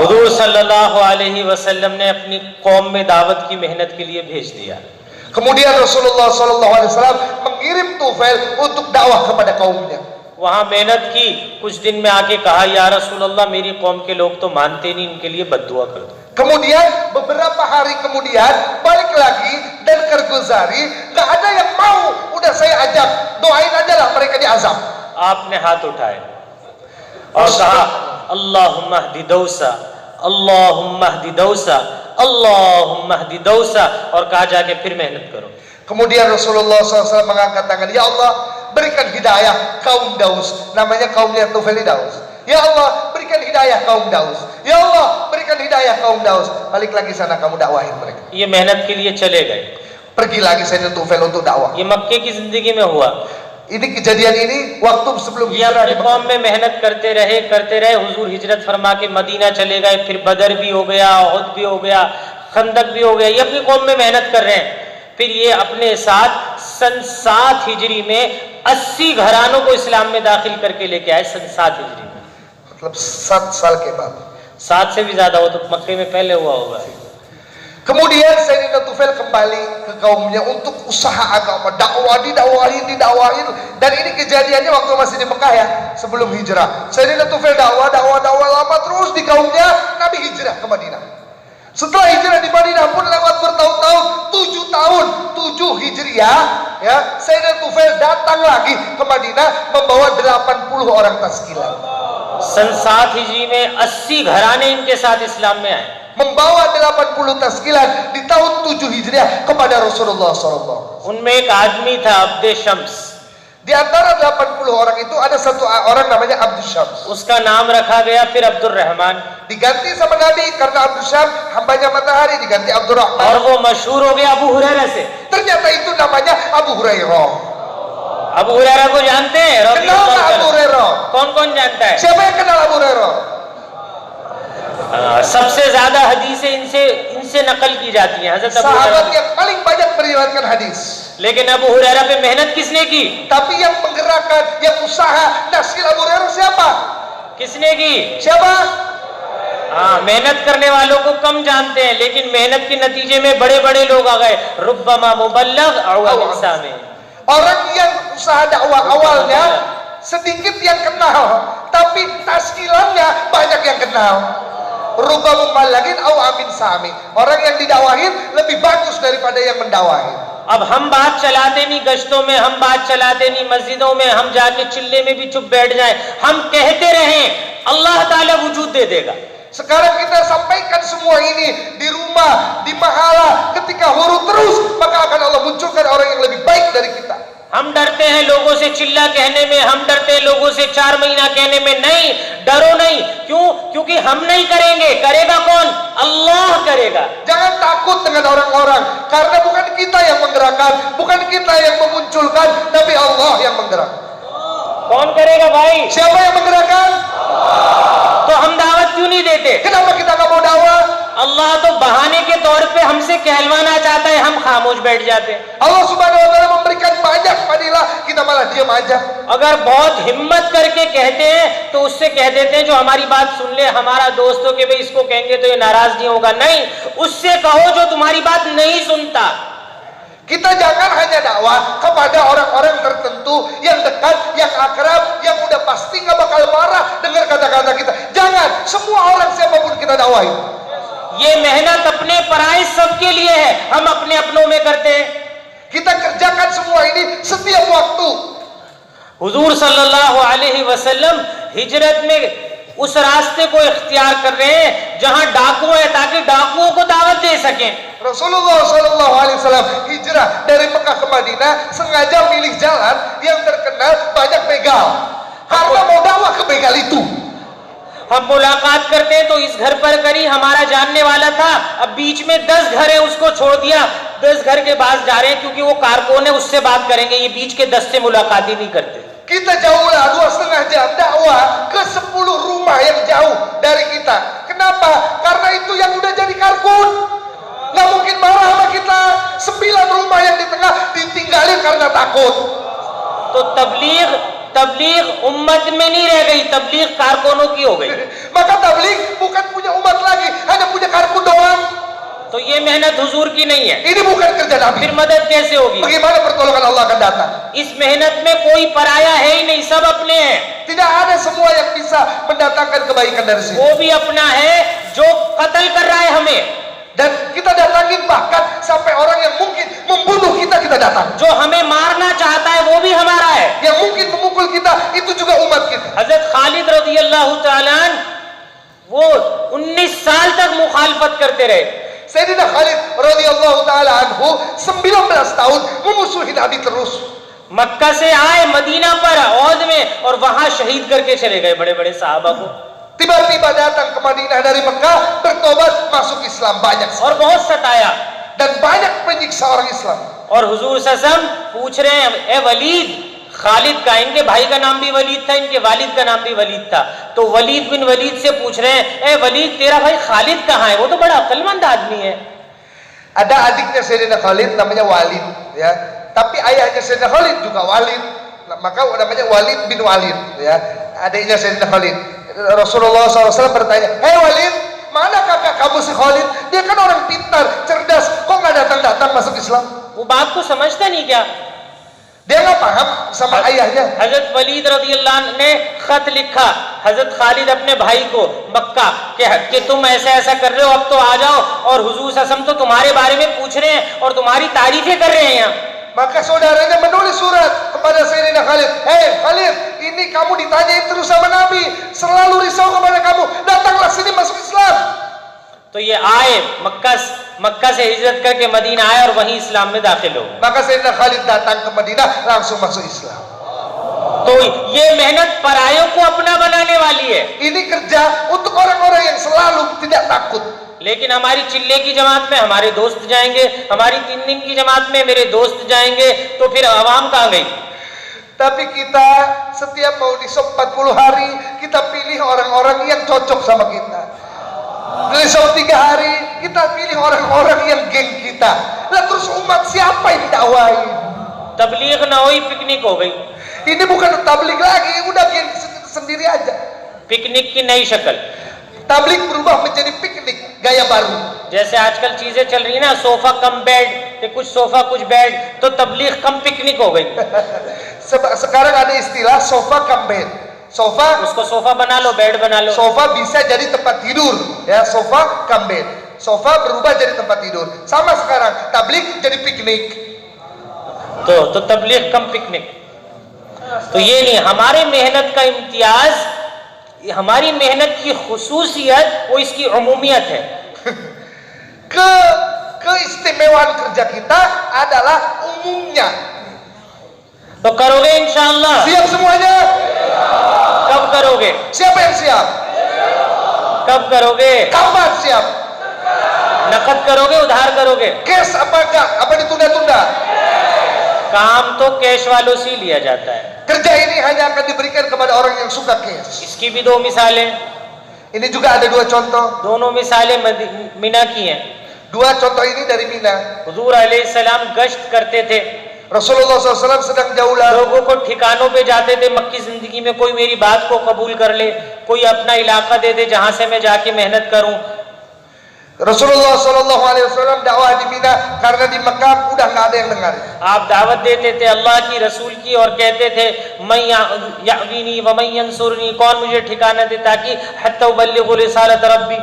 हुजूर सल्लल्लाहु अलैहि वसल्लम ने अपनी कौम में दावत की मेहनत के लिए भेज दिया। Kemudian Rasulullah SAW mengirim Tufail untuk dakwah kepada kaumnya. वहां मेहनत की, कुछ दिन में आके कहा, या रसूल अल्लाह, मेरी कौम के लोग तो मानते नहीं, इनके लिए बद्दुआ कर दो। Kemudian beberapa hari kemudian balik lagi dan Al-Ghazali, nggak ada yang mau. Udah saya ajak, doain aja lah mereka diazab. आपने हाथ उठाए और कहा, अल्लाहुम्मा हदी दौसा, अल्लाहुम्मा हदी दौसा, अल्लाहुम्मा हदी दौसा, और कहा जाके फिर मेहनत करो। Kemudian Rasulullah SAW mengangkat tangan, ya Allah berikan hidayah kaum Daus. Namanya kaumnya Tufail Daus. Ya Allah berikan hidayah kaum Daus. Ya Allah berikan hidayah kaum Daus. Balik lagi sana, kamu dakwahin mereka. ये मेहनत के लिए चले गए। Pergi lagi Sayyidina Tufail untuk dakwah. ये मक्के की जिंदगी में हुआ। Ini kejadian ini waktu sebelum ये hijrah अपनी di कौम में मेहनत करते रहे। हुजूर हिजरत फरमा के मदीना चले गए, फिर बदर भी हो गया, उहद भी हो गया, खंदक भी हो गया। ये अपनी कौम में मेहनत कर रहे हैं। फिर ये अपने साथ सन 7 हिजरी में 80 घरानों को इस्लाम में दाखिल करके लेके आए। सन 7 हिजरी में, मतलब 7 साल के बाद. 7 से भी ज्यादा, वो तो मक्के में पहले हुआ होगा। Kemudian Sayyidina Tufail kembali ke kaumnya untuk usaha agama, dakwah, didakwahin. Dan ini kejadiannya waktu masih di Mekah ya, sebelum hijrah. Sayyidina Tufail dakwah lama terus di kaumnya. Nabi hijrah ke Madinah. Setelah hijrah di Madinah pun lewat bertahun-tahun, 7 tahun, 7 Hijriah, ya, Sayyidina Tufail datang lagi ke Madinah membawa 80 orang tazkiyah. सन 7 हिजरी में 80 घराने इनके साथ इस्लाम में आए। Membawa 80 tazkilah di tahun 7 Hijriah kepada Rasulullah SAW. उनमें एक आदमी था, अब्दे Shams. Di antara 80 orang itu ada satu orang namanya Abdul Syams. उसका नाम रखा गया फिर अब्दुल Rahman, Diganti sama Nabi karena Abdul Syams hambanya matahari, diganti Abdul और Rahman. वो मशहूर हो गया अबू हुरैरा से। Ternyata itu namanya Abu Hurairah. Abu हुरैरा को जानते हैं? Kenal nggak Abu Hurairah? कौन कौन जानता है? Siapa yang kenal Abu Hurairah? सबसे ज्यादा हदीसें इनसे नकल की जाती हैं, हजरत अबू Sahabat Huraira. yang paling banyak meriwayatkan hadis. लेकिन अबू हुरैरा पे मेहनत किसने की? Tapi yang menggerakkan, yang usaha naskil Abu Hurairah siapa? किसने की? Siapa? हाँ, मेहनत करने वालों को कम जानते हैं, लेकिन मेहनत के नतीजे में बड़े बड़े लोग आ गए। रुब्बमा मुबल्लग अव्वल सामे। Orang yang usaha dakwah awalnya sedikit yang kenal, tapi taskilannya banyak yang kenal. Rubba muballagin aw amin sami. Orang yang didakwahin lebih bagus daripada yang mendakwahin. अब हम बात चलाते नहीं गश्तों में, हम बात चलाते नहीं मस्जिदों में, हम जाके चिल्ले में भी चुप बैठ जाएं, हम कहते रहें, अल्लाह ताला वजूद दे देगा। Sekarang kita sampaikan semua ini di rumah, di mahala, ketika huru terus, maka akan Allah munculkan orang yang lebih baik dari kita. हम डरते हैं लोगों से चिल्ला कहने में, हम डरते हैं लोगों से 4 महीना कहने में। नहीं, डरो नहीं। क्यों? क्योंकि हम नहीं करेंगे, करेगा कौन? अल्लाह करेगा। Jangan takut dengan orang-orang, karena bukan kita yang menggerakkan, bukan kita yang memunculkan, tapi Allah yang menggerakkan. कौन करेगा भाई? Siapa yang menggerakkan? तो हम दावत क्यों नहीं देते? Kenapa kita nggak mau dakwah? अल्लाह तो बहाने के तौर पे हमसे कहलवाना चाहता है, हम खामोश बैठ जाते हैं। Allah Subhanahu wa taala memberikan banyak fadilah, kita malah diam aja. अगर बहुत हिम्मत करके कहते हैं तो उससे कह देते हैं जो हमारी बात सुन ले, हमारा दोस्त हो, कि भाई इसको कहेंगे तो ये नाराज नहीं होगा। नहीं, उससे कहो जो तुम्हारी बात नहीं सुनता। Kita jangan hanya dakwah kepada orang-orang tertentu yang dekat, yang akrab, yang udah pasti nggak bakal marah dengar kata-kata kita. Jangan, semua orang siapapun kita dakwahin. ये मेहनत अपने पराए सबके लिए है, हम अपने अपनों में करते हैं। Kita kerjakan semua ini setiap waktu. हुजूर सल्लल्लाहु अलैहि वसल्लम हिजरत में उस रास्ते को इख्तियार कर रहे हैं जहां डाकू है, ताकि डाकुओं को दावत दे सकें। Rasulullah Shallallahu Alaihi Wasallam hijrah dari Mekah ke Madinah sengaja milih jalan yang terkenal banyak begal, karena mau dakwah ke begal itu. हम मुलाकात करते हैं तो इस घर पर करी, हमारा जानने वाला था, अब बीच में 10 घर है, उसको छोड़ दिया, 10 घर के पास जा रहे हैं क्योंकि वो कारकुन है, उससे बात करेंगे। ये बीच के 10 से मुलाकात ही नहीं करते। Kita jauhlah 2,5 jam dakwah ke 10 rumah yang jauh dari kita. Kenapa? Karena itu yang udah jadi karbon. Nggak mungkin marah sama kita. 9 rumah yang di tengah ditinggalin karena takut. तो तबलीग उम्मत में नहीं रह गई, तबलीग कारकुनों की हो गई। Maka tabligh bukan punya umat lagi, hanya punya karbon doang. तो ये मेहनत हुजूर की नहीं है, Ini bukan kerja Nabi. फिर मदद कैसे होगी? Bagaimana pertolongan Allah akan datang? इस मेहनत में कोई पराया है ही नहीं, सब अपने हैं। Tidak ada semua yang bisa mendatangkan kebaikan dari sini. वो भी अपना है जो कत्ल कर रहा है हमें, Dan kita datangin bahkan sampai orang yang mungkin membunuh kita, kita datang. जो हमें मारना चाहता है वो भी हमारा है। Yang mungkin memukul kita, itu juga umat kita. हजरत खालिद रज़ी अल्लाह तआला अन्हु वो 19 साल तक मुखालफत करते रहे। Sayyidina Khalid radhiyallahu taala anhu 19 tahun memusuhi Nabi terus. मक्का से आए मदीना पर औद में और वहां शहीद करके चले गए बड़े बड़े सहाबा को, Tiba-tiba datang ke Madinah dari Mekah, bertobat, masuk Islam banyak और बहुत सताया। dan banyak penyiksa orang Islam. और हुजूर सल्लल्लाहु अलैहि वसल्लम पूछ रहे हैं, ए वलीद, खालिद का, इनके भाई का नाम भी वलीद था, इनके वालिद का नाम भी वलीद था, तो वलीद बिन वलीद से पूछ रहे हैं, ए वलीद तेरा भाई खालिद कहाँ है? वो तो बड़ा अक्लमंद आदमी है। Ada adiknya Sayyidina Khalid namanya Walid, ya. Tapi ayahnya Sayyidina Khalid juga Walid, maka namanya Walid bin Walid, ya. Adiknya Sayyidina Khalid. Rasulullah SAW bertanya, hei Walid, mana kakak kamu si Khalid? Dia kan orang pintar, cerdas, kok nggak datang-datang masuk Islam? वो बात को समझता नहीं क्या? Dia nggak paham sama ayahnya. हजरत वलीद रज़ियल्लाहु अन्हु ने खत लिखा हजरत खालिद अपने भाई को मक्का कि तुम ऐसा ऐसा कर रहे हो, अब तो आ जाओ, और हुजूर सल्लल्लाहु अलैहि वसल्लम तो तुम्हारे बारे में पूछ रहे हैं और तुम्हारी तारीफें कर रहे हैं यहाँ। Maka saudaranya menulis surat kepada Sayyidina Khalid, hei Khalid, ini kamu ditanyain terus sama Nabi, selalu risau kepada kamu, datanglah sini masuk Islam. तो ये आए मक्का से हिजरत करके मदीना आए और वहीं इस्लाम में दाखिल हो। Maka Sayyidina Khalid datang ke Madinah, langsung masuk Islam. तो ये मेहनत परायों को अपना बनाने वाली है। Ini kerja untuk orang-orang yang selalu tidak takut. लेकिन हमारी चिल्ले की जमात में हमारे दोस्त जाएंगे, हमारी 3 दिन की जमात में मेरे दोस्त जाएंगे, तो फिर आवाम कहाँ गई? Tapi kita setiap mau di 40 hari, kita pilih orang-orang yang cocok sama kita. Dari 3 hari, kita pilih orang-orang yang geng kita. Lah terus umat siapa yang didakwain? तबलीग ना हुई, पिकनिक हो गई। Ini bukan tabligh lagi, udah geng sendiri aja. Picnic की नई शक्ल, Tabligh berubah menjadi piknik, gaya baru. जैसे आजकल चीजें चल रही है ना, सोफा कम बेड, कुछ सोफा कुछ बेड, तो तबलीग कम पिकनिक हो गई। Sekarang ada istilah sofa come bed. Sofa, उसको सोफा बना लो, बेड बना लो। sofa bisa jadi tempat tidur, ya, sofa come bed. Sofa berubah jadi tempat tidur. Sama sekarang, tabligh jadi piknik. तो तबलीग कम पिकनिक, तो ये नहीं, हमारे मेहनत का इम्तियाज, हमारी मेहनत की खुसूसियत वो इसकी उमूमियत है। Keistimewaan kerja kita adalah umumnya. तो करोगे इंशाअल्लाह? Siap semuanya? कब करोगे? Siapa yang siap? कब करोगे? Kapan siap? नकद करोगे, उधार करोगे? Cash apa enggak? Apa ditunda-tunda? काम तो कैश वालों से ही लिया जाता है। Kerja ini hanya akan diberikan kepada orang yang suka cash. इसकी भी 2 मिसालें, Ini juga ada 2 contoh. दोनों मिसालें मिना की हैं। 2 contoh ini dari Mina. हुजूर अलैहिस्सलाम गश्त करते थे, Rasulullah SAW sedang jaulah. लोगों को ठिकानों पे जाते थे, मक्की जिंदगी में कोई मेरी बात को कबूल कर ले, कोई अपना इलाका दे दे जहां से मैं जाके मेहनत करूं। Rasulullah SAW dakwah di Mina karena di Mekah udah nggak ada yang dengar. आप दावत देते थे अल्लाह की, रसूल की, और कहते थे मैं यावीनी व मैं यंसुरनी, कौन मुझे ठिकाना दे ताकि हत्ता उबल्लिगु रिसालत रब्बी।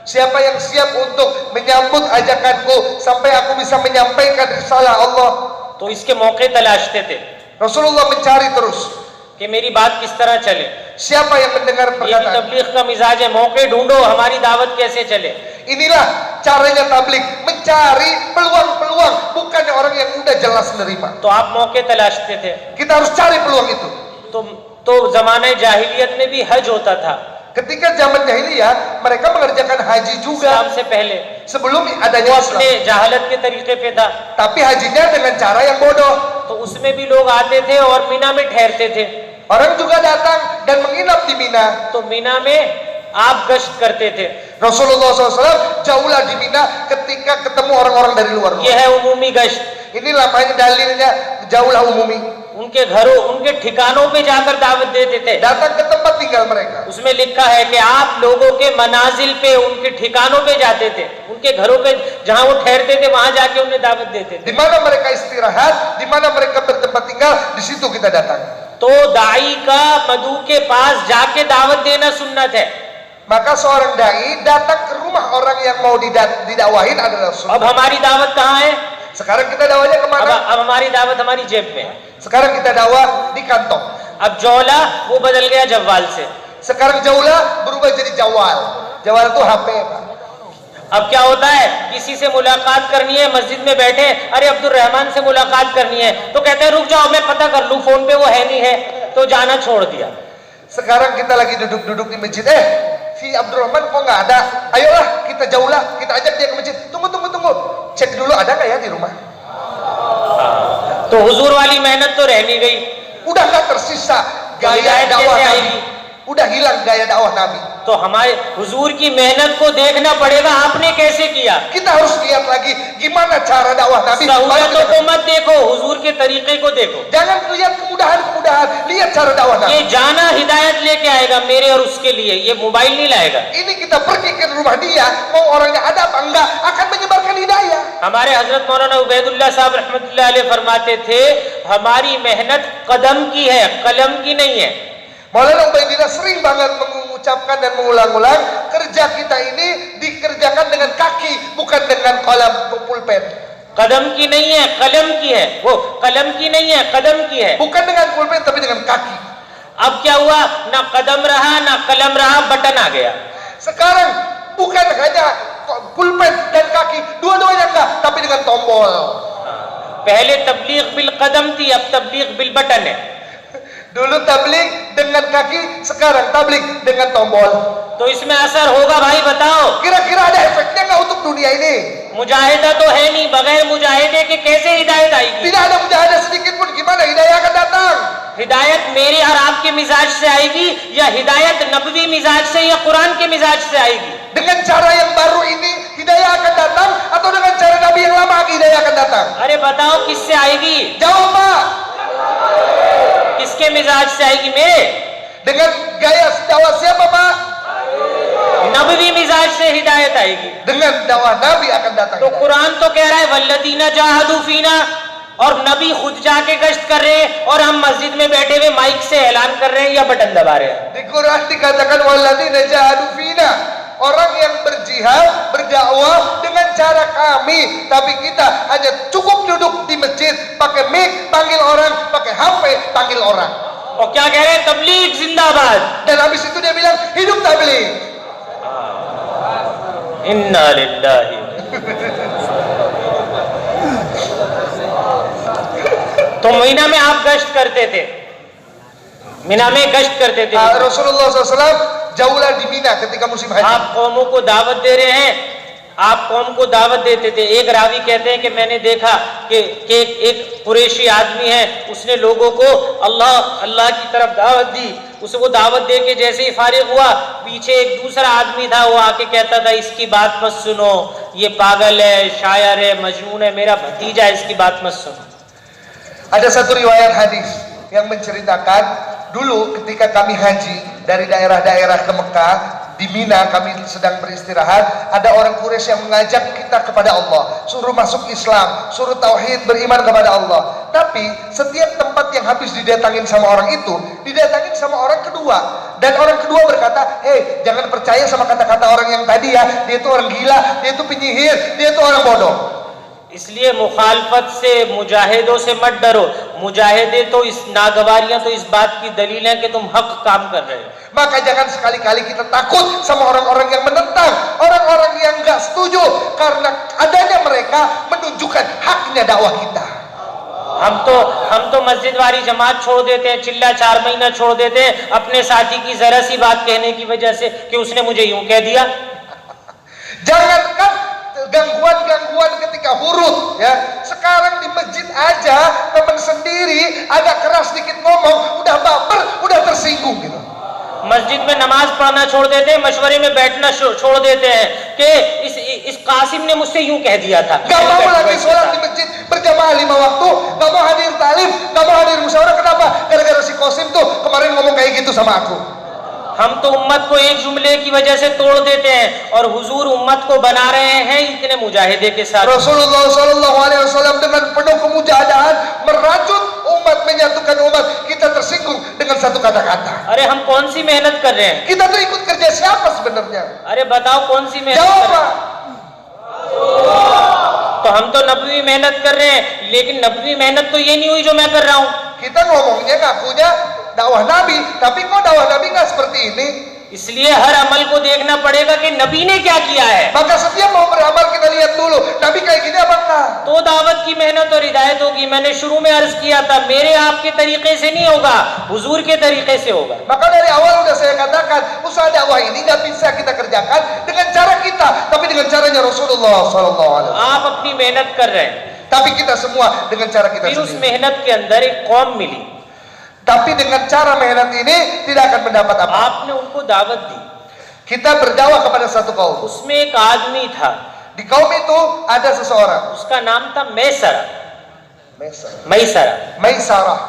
Siapa yang siap untuk menyambut ajakanku sampai aku bisa menyampaikan risalah Allah? तो इसके मौके तलाशते थे Rasulullah mencari terus. कि मेरी बात किस तरह चले। Siapa yang mendengar ये भी perkataan? तबलीग का मिजाज है, मौके ढूंढो, हमारी दावत कैसे चले। Inilah caranya tabligh, mencari peluang-peluang, bukan orang yang udah jelas menerima. तो आप मौके तलाशते थे। Kita harus cari peluang itu. तो जमाने जाहिलियत में भी हज होता था, Ketika zaman jahiliyah, mereka mengerjakan haji juga इस्लाम से पहले। sebelum वो adanya अपने Islam. जहालत के तरीके पे था, Tapi hajinya dengan cara yang bodoh. तो उसमें भी लोग आते थे और मीना में ठहरते थे। Orang juga datang dan menginap di Mina. तो मीना में आप गश्त करते थे। Rasulullah SAW jauhlah di Mina ketika ketemu orang-orang dari luar. ये है उमूमी गश्त। Inilah makanya dalilnya jauhlah umumi. उनके घरों, उनके ठिकानों पे जाकर दावत देते थे। Datang ke tempat tinggal mereka. उसमें लिखा है कि आप लोगों के मनाजिल पे, उनके ठिकानों पे जाते थे, उनके घरों पे जहां वो ठहरते थे वहां जाके उन्हें दावत देते थे। Di mana mereka istirahat, di mana mereka bertempat tinggal, di situ kita datang. तो दाई का मधु के पास जाके दावत देना सुन्नत है। Maka seorang dai datang ke rumah orang yang mau didakwahin adalah अब sunnah. हमारी दावत कहाँ है? Sekarang kita dakwahnya kemana? अब हमारी दावत हमारी जेब में है। Sekarang kita dakwah di kantong. अब जौला वो बदल गया जवाल से। Sekarang jauhlah berubah jadi jawal. Jawal itu HP. अब क्या होता है, किसी से मुलाकात करनी है, मस्जिद में बैठे, अरे अब्दुल रहमान से मुलाकात करनी है, तो कहते हैं रुक जाओ मैं पता कर लूं, फोन पे वो है नहीं है, तो जाना छोड़ दिया। Sekarang kita lagi duduk-duduk di masjid, si Abdul Rahman kok nggak ada? Ayolah kita jauhlah, kita ajak dia ke masjid. Tunggu, cek dulu ada nggak ya di rumah? तो हुजूर वाली मेहनत तो रह नहीं गई। Udah nggak tersisa gaya hidayat dakwah कैसे Nabi. आएगी? Udah hilang gaya dakwah Nabi. तो हमारे हुजूर की मेहनत को देखना पड़ेगा, आपने कैसे किया। Kita harus lihat lagi gimana cara dakwah Nabi. सहूलतों को मत देखो, हुजूर के तरीके को देखो। Jangan lihat kemudahan, lihat cara dakwah Nabi. ये जाना हिदायत लेके आएगा मेरे और उसके लिए, ये मोबाइल नहीं लाएगा। Ini kita pergi ke rumah dia, mau orangnya ada apa enggak, akan menyebarkan hidayah. हमारे हजरत मौलाना उबैदुल्लाह साहब रहमतुल्लाह अलैह फरमाते थे, हमारी मेहनत कदम की है, कलम की नहीं है। Maulana Ubaidillah sering banget mengucapkan dan mengulang-ulang, kerja kita ini dikerjakan dengan kaki, bukan dengan kolam pulpen. कदम की नहीं है, कलम की है। वो कलम की नहीं है, कदम की है। Bukan dengan pulpen tapi dengan kaki. अब क्या हुआ, ना कदम रहा ना कलम रहा, बटन आ गया। Sekarang bukan hanya pulpen dan kaki, dua-duanya enggak, tapi dengan tombol. पहले तबलीग बिल कदम थी, अब तबलीग बिल बटन है। Dulu tabligh dengan kaki, sekarang tabligh dengan tombol. तो इसमें असर होगा भाई, बताओ। Kira-kira ada efeknya nggak untuk dunia ini? मुजाहिदा तो है नहीं, बगैर मुजाहिदे के कैसे हिदायत आएगी। Tidak ada mujahadah sedikit pun, gimana hidayah akan datang? हिदायत मेरे और आपके मिजाज से आएगी, या हिदायत नबवी मिजाज से या कुरान के मिजाज से आएगी। Dengan cara yang baru ini hidayah akan datang, atau dengan cara Nabi yang lama hidayah akan datang? अरे बताओ किससे आएगी, Jawab Pak. किसके मिजाज से आएगी, मेरे Dengan gaya dakwah siapa Pak? नबवी मिजाज से हिदायत आएगी। Dengan dakwah Nabi akan datang. तो कुरान तो कह रहा है वल्लदीना जाहदू फीना, और नबी खुद जाके गश्त कर रहे हैं और हम मस्जिद में बैठे हुए माइक से ऐलान कर रहे हैं या बटन दबा रहे हैं। Di Quran dikatakan walladzina jahadu fina, orang yang berjihad, berdakwah dengan cara kami, tapi kita hanya cukup duduk di masjid, pakai mic, panggil orang, pakai HP, panggil orang. और क्या कह रहे हैं, तबलीग जिंदाबाद। Dan habis itu dia bilang hidup tabligh. इन्ना लिल्लाहि। तो मीना में आप गश्त करते थे, मीना में गश्त करते थे। Rasulullah SAW jauhlah di Mina ketika musim haji. आप कौमों को दावत दे रहे हैं, आप कौम को दावत देते थे। एक रावी कहते हैं कि मैंने देखा कि एक कुरैशी आदमी है, उसने लोगों को अल्लाह की तरफ दावत दी। उसे वो दावत दे के जैसे ही फारिग हुआ, पीछे एक दूसरा आदमी था, वो आके कहता था इसकी बात मत सुनो, ये पागल है, शायर है, मजनून है, मेरा भतीजा है, इसकी बात मत सुनो। Ada satu riwayat hadis yang menceritakan dulu ketika kami haji dari daerah-daerah ke Mekah, di Mina kami sedang beristirahat, ada orang Quraisy yang mengajak kita kepada Allah, suruh masuk Islam, suruh tauhid, beriman kepada Allah. Tapi setiap tempat yang habis didatangin sama orang itu, didatangin sama orang kedua, dan orang kedua berkata, "Hei, jangan percaya sama kata-kata orang yang tadi ya, dia itu orang gila, dia itu penyihir, dia itu orang bodoh." इसलिए मुखालफत से, मुजाहिदों से मत डरो। मुजाहिदे तो इस नागवारियां तो इस बात की दलील है कि तुम हक काम कर रहे हो। Maka jangan sekali-kali kita takut sama orang-orang yang menentang, orang-orang yang gak setuju, karena adanya mereka menunjukkan haknya dakwah kita. हम तो मस्जिद वाली जमात छोड़ देते हैं, चिल्ला 4 महीना छोड़ देते हैं अपने साथी की जरा सी बात कहने की वजह से कि उसने मुझे यूं कह दिया। Jangankan gangguan ketika huruf ya, sekarang di masjid aja teman sendiri agak keras dikit ngomong udah baper, मस्जिद में नमाज पढ़ना छोड़ देते हैं, मशवरे में बैठना छोड़ देते हैं कि इस कासिम ने मुझसे यूं कह दिया था। Gak mau lagi sholat di masjid berjamaah 5 waktu, gak mau hadir talim, gak mau hadir musyawarah. Kenapa? Gara-gara si Qasim tuh kemarin ngomong kayak gitu sama aku. हम तो उम्मत को एक जुमले की वजह से तोड़ देते हैं और हुजूर उम्मत को बना रहे हैं इतने मुजाहिदे के साथ। Rasulullah Sallallahu Alaihi Wasallam dengan penuh kemujahadan merajut umat, menyatukan umat. Kita tersinggung dengan satu kata-kata. अरे हम कौन सी मेहनत कर रहे हैं? Kita tuh ikut kerja siapa sebenarnya? अरे बताओ कौन सी मेहनत Jawab कर रहे Pak. हैं? तो हम तो नबवी मेहनत कर रहे हैं, लेकिन नबवी मेहनत तो ये नहीं हुई जो मैं कर रहा हूँ। Kita ngomongnya ngakunya dakwah Nabi, tapi kok dakwah Nabi nggak seperti ini? इसलिए हर अमल को देखना पड़ेगा कि नबी ने क्या किया है। Maka setiap mau beramal kita lihat dulu, Nabi kayak gini apa enggak? तो दावत की मेहनत और हिदायत होगी। मैंने शुरू में अर्ज किया था, मेरे आपके तरीके से नहीं होगा, हुजूर के तरीके से होगा। Maka dari awal udah saya katakan, usaha dakwah ini nggak bisa kita kerjakan dengan cara kita, tapi dengan caranya Rasulullah Sallallahu Alaihi Wasallam. आप अपनी मेहनत कर रहे हैं, Tapi kita semua dengan cara kita फिर उस sendiri. मेहनत के अंदर एक कौम मिली, Tapi dengan cara mehenat ini tidak akan mendapat apa. आपने उनको दावत दी। Kita berdakwah kepada satu kaum. उसमें एक आदमी था, Di kaum itu ada seseorang. उसका नाम था मैसरा। मैसरा Maisarah.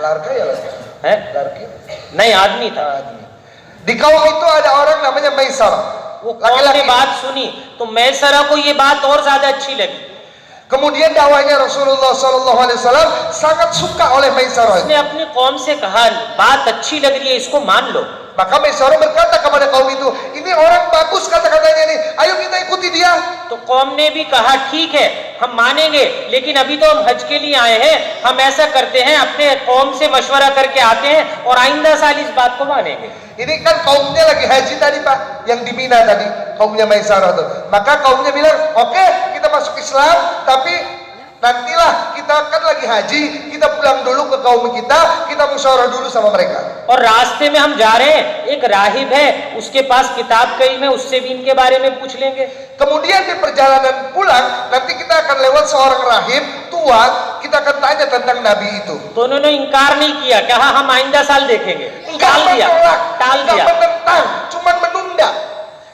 Larka ya larka. है? Larki. नहीं, आदमी था। Di kaum itu ada orang namanya Maisarah. वो कौम ने बात सुनी तो मैसरा को ये बात और ज्यादा अच्छी लगी। Kemudian dakwahnya Rasulullah Sallallahu Alaihi Wasallam sangat suka oleh Maisarah. उसने अपनी कौम से कहा, बात अच्छी लग रही है, इसको मान लो। Maka Maisarah berkata kepada kaum itu, ini orang bagus kata-katanya nih, ayo kita ikuti dia. तो कौम ने भी कहा ठीक है हम मानेंगे, लेकिन अभी तो हम हज के लिए आए हैं, हम ऐसा करते हैं अपने कौम से मशवरा करके आते हैं और आइंदा साल इस बात को मानेंगे। Ini kan kaumnya lagi haji tadi Pak, yang di Mina tadi, kaumnya Maisarah tuh. Maka kaumnya bilang, oke, kita masuk Islam, tapi nantilah kita kan lagi haji, kita pulang dulu ke kaum kita musyawarah dulu sama mereka. और रास्ते में हम जा रहे हैं, एक राहिब है, उसके पास किताब कई में, उससे भी इनके बारे में पूछ लेंगे। Kemudian di perjalanan pulang, nanti kita akan lewat seorang rahib tua, kita akan tanya tentang Nabi itu. तो उन्होंने इनकार नहीं किया, कहा हम आइंदा साल देखेंगे। Enggak टाल दिया, menolak, टाल enggak दिया। menentang, cuman menunda.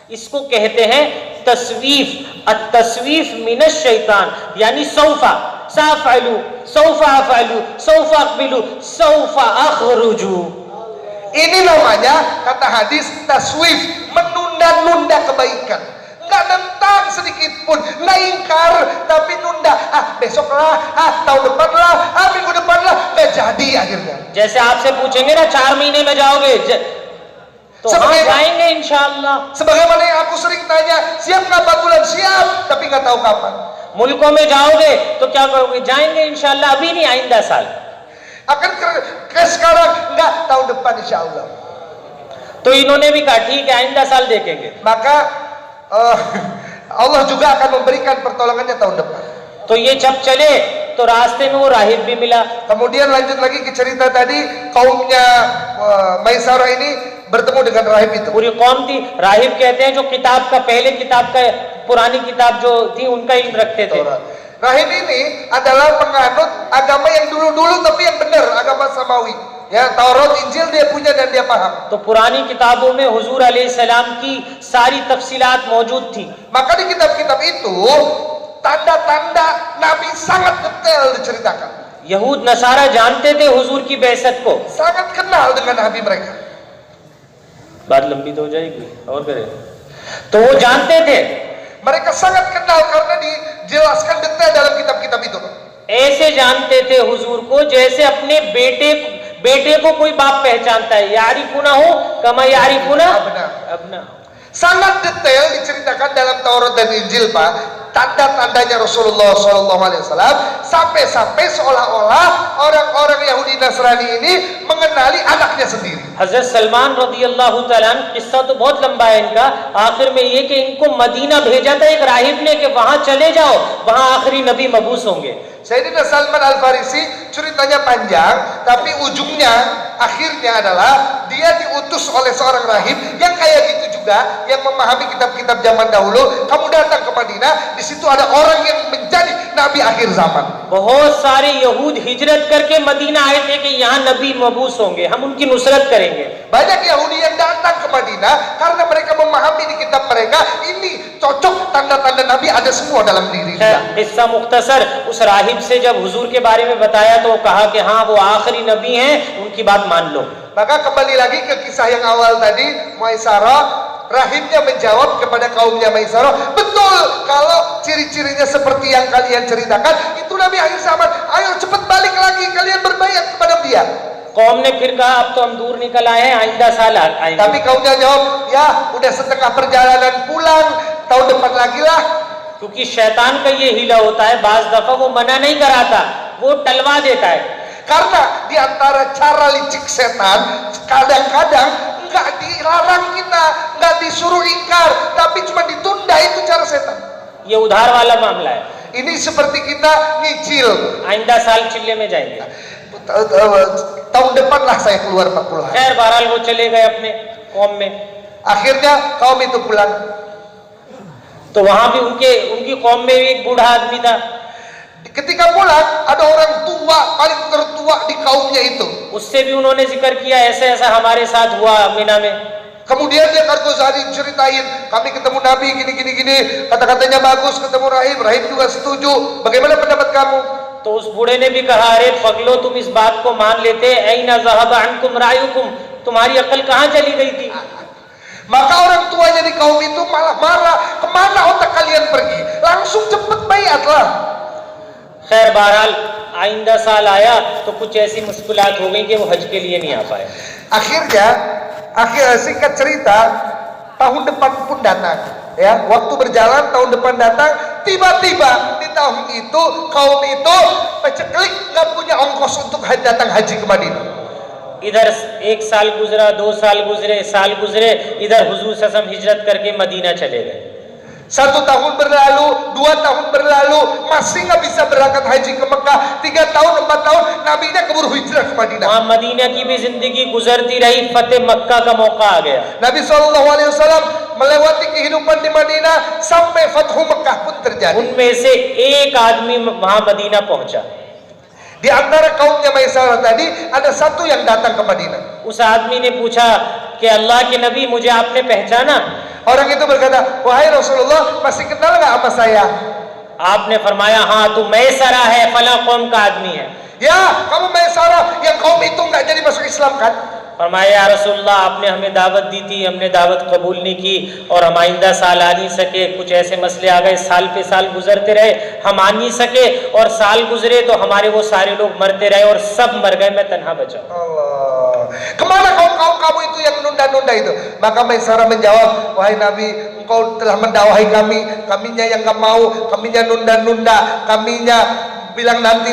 इसको कहते हैं तस्वीफ। अतस्वीफ मिनश शैतान, यानी सौफा साफअलू सौफा अफअलू सौफा अकबिलू सौफा अखरुजू। Ini namanya kata hadis taswif, menunda-nunda kebaikan. Nggak nentang sedikit pun, nggak ingkar, tapi nunda. Besok lah, tahun depan lah, minggu depan lah, nggak jadi akhirnya. जैसे आपसे पूछेंगे ना 4 महीने में जाओगे, तो हम जाएंगे इंशाअल्लाह। Sebagaimana yang aku sering tanya, siap nggak 4 bulan? Siap, tapi nggak tahu kapan. मुल्कों में जाओगे तो क्या करोगे? जाएंगे इंशाअल्लाह, अभी नहीं, आइंदा साल। Akan ke sekarang, nggak, tahun depan insya Allah. तो इन्होंने भी कहा ठीक है आइंदा साल देखेंगे। Maka Allah juga akan memberikan pertolongannya tahun depan. तो ये जब चले तो रास्ते में वो राहिब भी मिला। Kemudian lanjut lagi ke cerita tadi, kaumnya Maisarah ini bertemu dengan rahib itu. पूरी कौम थी, राहिब कहते हैं जो किताब का पहले किताब का पुरानी किताब जो थी उनका इल्म रखते थे। Rahib ini adalah penganut agama yang dulu-dulu tapi yang benar, agama samawi. Ya, Taurat, Injil dia punya dan dia paham. तो पुरानी किताबों में हुजूर अलैहिस्सलाम की सारी तफसीलात मौजूद थी। Maka di kitab-kitab itu tanda-tanda Nabi sangat detail diceritakan. यहूद नसारा जानते थे हुजूर की बेइज्जत को। Sangat kenal dengan Nabi mereka. बात लंबी तो हो जाएगी और करें। तो वो जानते थे, Mereka sangat kenal karena dijelaskan detail dalam kitab-kitab itu. ऐसे जानते थे हुजूर को जैसे अपने बेटे को कोई बाप पहचानता है। यारिफुना हो कमा यारिफुना अबना। Sangat detail diceritakan dalam Taurat dan Injil, Pak. Tanda-tandanya Rasulullah SAW sampai-sampai seolah-olah orang-orang Yahudi Nasrani ini mengenali anaknya sendiri. हजरत सलमान रज़ियल्लाहु ताला अन्हु, किस्सा तो बहुत लंबा है इनका, आखिर में ये कि इनको मदीना भेजा था एक राहिब ने कि वहां चले जाओ, वहां आखिरी नबी मबूस होंगे। Sayyidina Salman Al-Farisi ceritanya panjang, tapi ujungnya akhirnya adalah dia diutus oleh seorang rahib yang kayak gitu juga. juga yang memahami kitab-kitab zaman dahulu, kamu datang ke Madinah, di situ ada orang yang menjadi nabi akhir zaman. बहुत सारे यहूद हिजरत करके मदीना आए थे कि यहाँ नबी मबूस होंगे, हम उनकी नुसरत करेंगे। Banyak Yahudi yang datang ke Madinah karena mereka memahami di kitab mereka ini cocok, tanda-tanda nabi ada semua dalam dirinya. हिस्सा मुख्तसर उस राहिब से जब हुजूर के बारे में बताया तो वो कहा कि हाँ वो आखिरी नबी हैं, उनकी बात मान लो। Maka kembali lagi ke kisah yang awal tadi, Maisarah, rahibnya menjawab kepada kaumnya Maisarah, betul kalau ciri-cirinya seperti yang kalian ceritakan, itu nabi akhir zaman. Ayo cepat balik lagi, kalian berbaiat kepada dia. कौम ने फिर कहा अब तो हम दूर निकल आए हैं, आइंदा साल आएंगे। Tapi kaumnya jawab, ya udah setengah perjalanan pulang, tahun depan lagi lah. क्योंकि शैतान का ये हीला होता है, बाज दफा वो मना नहीं कराता, वो टलवा देता है। Karena di antara cara licik setan, kadang-kadang nggak dilarang kita, nggak disuruh ingkar, tapi cuma ditunda, itu cara setan. ये उधार वाला मामला है। Ini seperti kita nyicil. आइंदा साल चिल्ले में जाएंगे। Tahun depan lah saya keluar Makul. खैर बहरहाल वो चले गए अपने कौम में। Akhirnya kaum itu pulang. तो वहां भी उनकी कौम में भी एक बूढ़ा आदमी था। Ketika pulang ada orang tua, paling tertua di kaumnya itu. उससे भी उन्होंने जिक्र किया ऐसा ऐसा हमारे साथ हुआ मीना में। Kemudian dia Kargozari ceritain, kami ketemu Nabi gini, kata-katanya bagus, ketemu Rahib juga setuju. Bagaimana pendapat kamu? तो उस बूढ़े ने भी कहा, अरे पगलो तुम इस बात को मान लेते, ऐना ज़हब अन्कुम रायुकुम, तुम्हारी अक्ल कहाँ चली गई थी? Maka orang tuanya di kaum itu malah marah, kemana otak kalian pergi? Langsung cepet baiatlah. खैर बहरहाल आइंदा साल आया तो कुछ ऐसी मुश्किलात हो गई कि वो हज के लिए नहीं आ पाए। Akhirnya singkat cerita, tahun depan pun datang. Ya, waktu berjalan, tahun depan datang, tiba-tiba di tahun itu kaum itu peceklik nggak punya ongkos untuk datang haji ke Madinah. इधर एक साल गुजरा, 2 साल गुजरे, साल गुजरे, इधर हुजूर सल्लल्लाहु अलैहि वसल्लम हिजरत करके मदीना चले गए। 1 tahun berlalu, 2 tahun berlalu, masih nggak bisa berangkat haji ke Mekah. 3 tahun, 4 tahun, Nabi-nya keburu hijrah ke Madinah. वहाँ मदीना की भी जिंदगी गुजरती रही, फतेह मक्का का मौका आ गया। Nabi SAW melewati kehidupan di Madinah sampai Fathu Mekah pun terjadi. उनमें से एक आदमी वहाँ मदीना पहुंचा। Di antara kaumnya Maisarah tadi ada satu yang datang ke Madinah. उस आदमी ने पूछा कि अल्लाह के नबी मुझे आपने पहचाना? Orang itu berkata, wahai Rasulullah, masih kenal nggak sama saya? आपने फरमाया हाँ तू मैसरा है, फला कौम का आदमी है। Ya, kamu Maisarah yang kaum itu nggak jadi masuk Islam kan? फरमाया या रसूलल्लाह आपने हमें दावत दी थी, हमने दावत कबूल नहीं की और हम आइंदा साल आ नहीं सके, कुछ ऐसे मसले आ गए, साल पे साल गुजरते रहे, हम आ नहीं सके और साल गुजरे तो हमारे वो सारे लोग मरते रहे और सब मर गए, मैं तन्हा बचा। Allah, kemana kaum kamu itu yang nunda-nunda itu? Maka Maisarah menjawab, wahai Nabi, engkau telah mendakwahi kami, kaminya yang nggak mau, kaminya nunda-nunda, kaminya bilang nanti,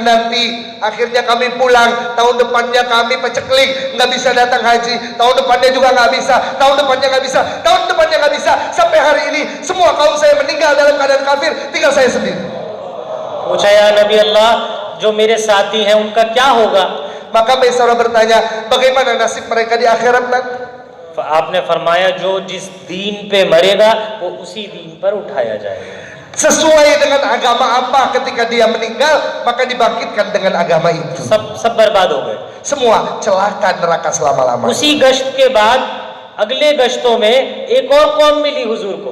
akhirnya kami pulang, tahun depannya kami peceklik, nggak bisa datang haji, tahun depannya juga nggak bisa, tahun depannya nggak bisa, sampai hari ini semua kaum saya meninggal dalam keadaan kafir, tinggal saya sendiri. पूछा या नबी अल्लाह जो मेरे साथी हैं उनका क्या होगा? Maka Maisarah bertanya, bagaimana nasib mereka di akhirat nanti? आपने फरमाया जो जिस दीन पे मरेगा वो उसी दीन पर उठाया जाएगा। Sesuai dengan agama apa ketika dia meninggal, maka dibangkitkan dengan agama itu. सब बर्बाद हो गए। Semua celaka neraka selama-lamanya. उसी गश्त के बाद अगले गश्तों में एक और कौम मिली हुजूर को।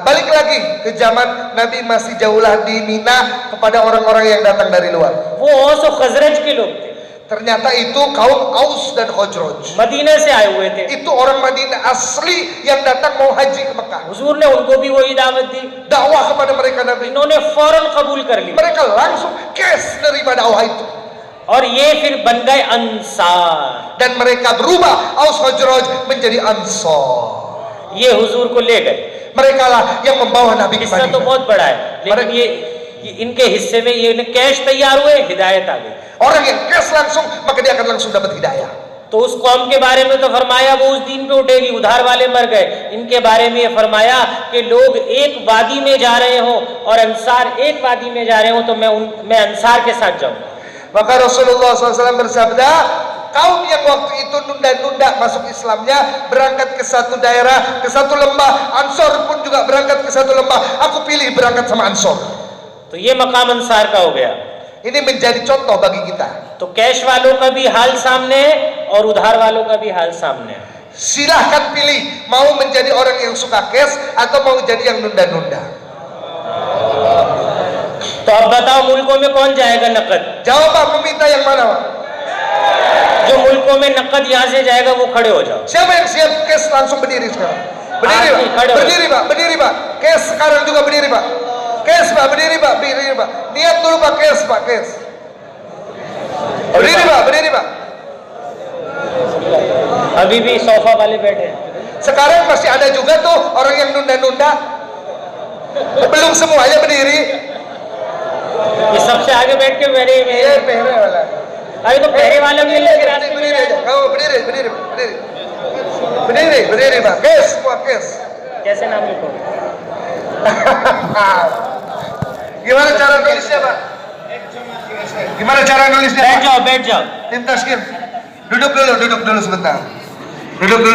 Balik lagi ke zaman Nabi masih jauhlah di Mina kepada orang-orang yang datang dari luar. वो औस और खजरज के लोग थे। Ternyata itu kaum Aus dan Khazraj. Medina से आए हुए थे। Itu orang Madinah asli yang datang mau haji ke Mekah. हुजूर ने उनको भी वही दावत दी। Dakwah kepada mereka Nabi. इन्होंने फौरन कबूल कर ली Mereka langsung kes nerima dakwah itu. और ये फिर बन गए Ansar. Dan mereka berubah Aus Khazraj menjadi Ansar. ये हुजूर को ले गए। Mereka lah yang membawa Nabi ke हिस्सा तो Madinah. बहुत बड़ा है, लेकिन ये इनके हिस्से में ये कैश तैयार हुए, हिदायत आ गई। Orang yang kes langsung, maka dia akan langsung dapat hidayah. तो उस कौम के बारे में तो फरमाया वो उस दिन पे उठेगी, उधार वाले मर गए। इनके बारे में ये फरमाया कि लोग एक वादी में जा रहे हो और अंसार एक वादी में जा रहे हो तो मैं अंसार के साथ जाऊंगा। Maka Rasulullah SAW bersabda, kaum yang waktu itu nunda-nunda masuk Islamnya, berangkat ke satu daerah, ke satu lembah. Ansor pun juga berangkat ke satu lembah. Aku pilih berangkat sama Ansor. तो ये मकाम अंसार का हो गया. Ini menjadi contoh bagi kita. तो कैश वालों का भी हाल सामने है और उधार वालों का भी हाल सामने है. Silahkan pilih, mau menjadi orang yang suka cash atau mau jadi yang nunda-nunda. तो अब बताओ मुल्कों में कौन जाएगा नकद? Jawab Pak, meminta yang mana Pak? जो मुल्कों में नकद यहाँ से जाएगा वो खड़े हो जाओ. Siapa yang siap cash langsung berdiri sekarang? Berdiri Pak, Khadam. berdiri Pak, berdiri Pak. Cash sekarang juga berdiri Pak. Cash Pak, berdiri Pak, berdiri Pak. Niat dulu Pak, cash Pak, cash. Berdiri Pak, berdiri Pak. अभी भी सोफा वाले बैठे हैं. Sekarang masih ada juga tuh orang yang nunda-nunda. Belum semuanya berdiri. ये सबसे आगे बैठ के मेरे Iya, pehre wala. अभी तो पहले वाले भी लेके रास्ते में Berdiri आए. aja. Kamu berdiri, berdiri, berdiri. Berdiri, berdiri Pak. Cash semua cash. कैसे नाम लिखो? Gimana cara nulisnya Pak? Gimana cara nulisnya बैठ Pak? जाओ, बैठ जाओ. Tim Taskim. Duduk dulu sebentar. Duduk dulu.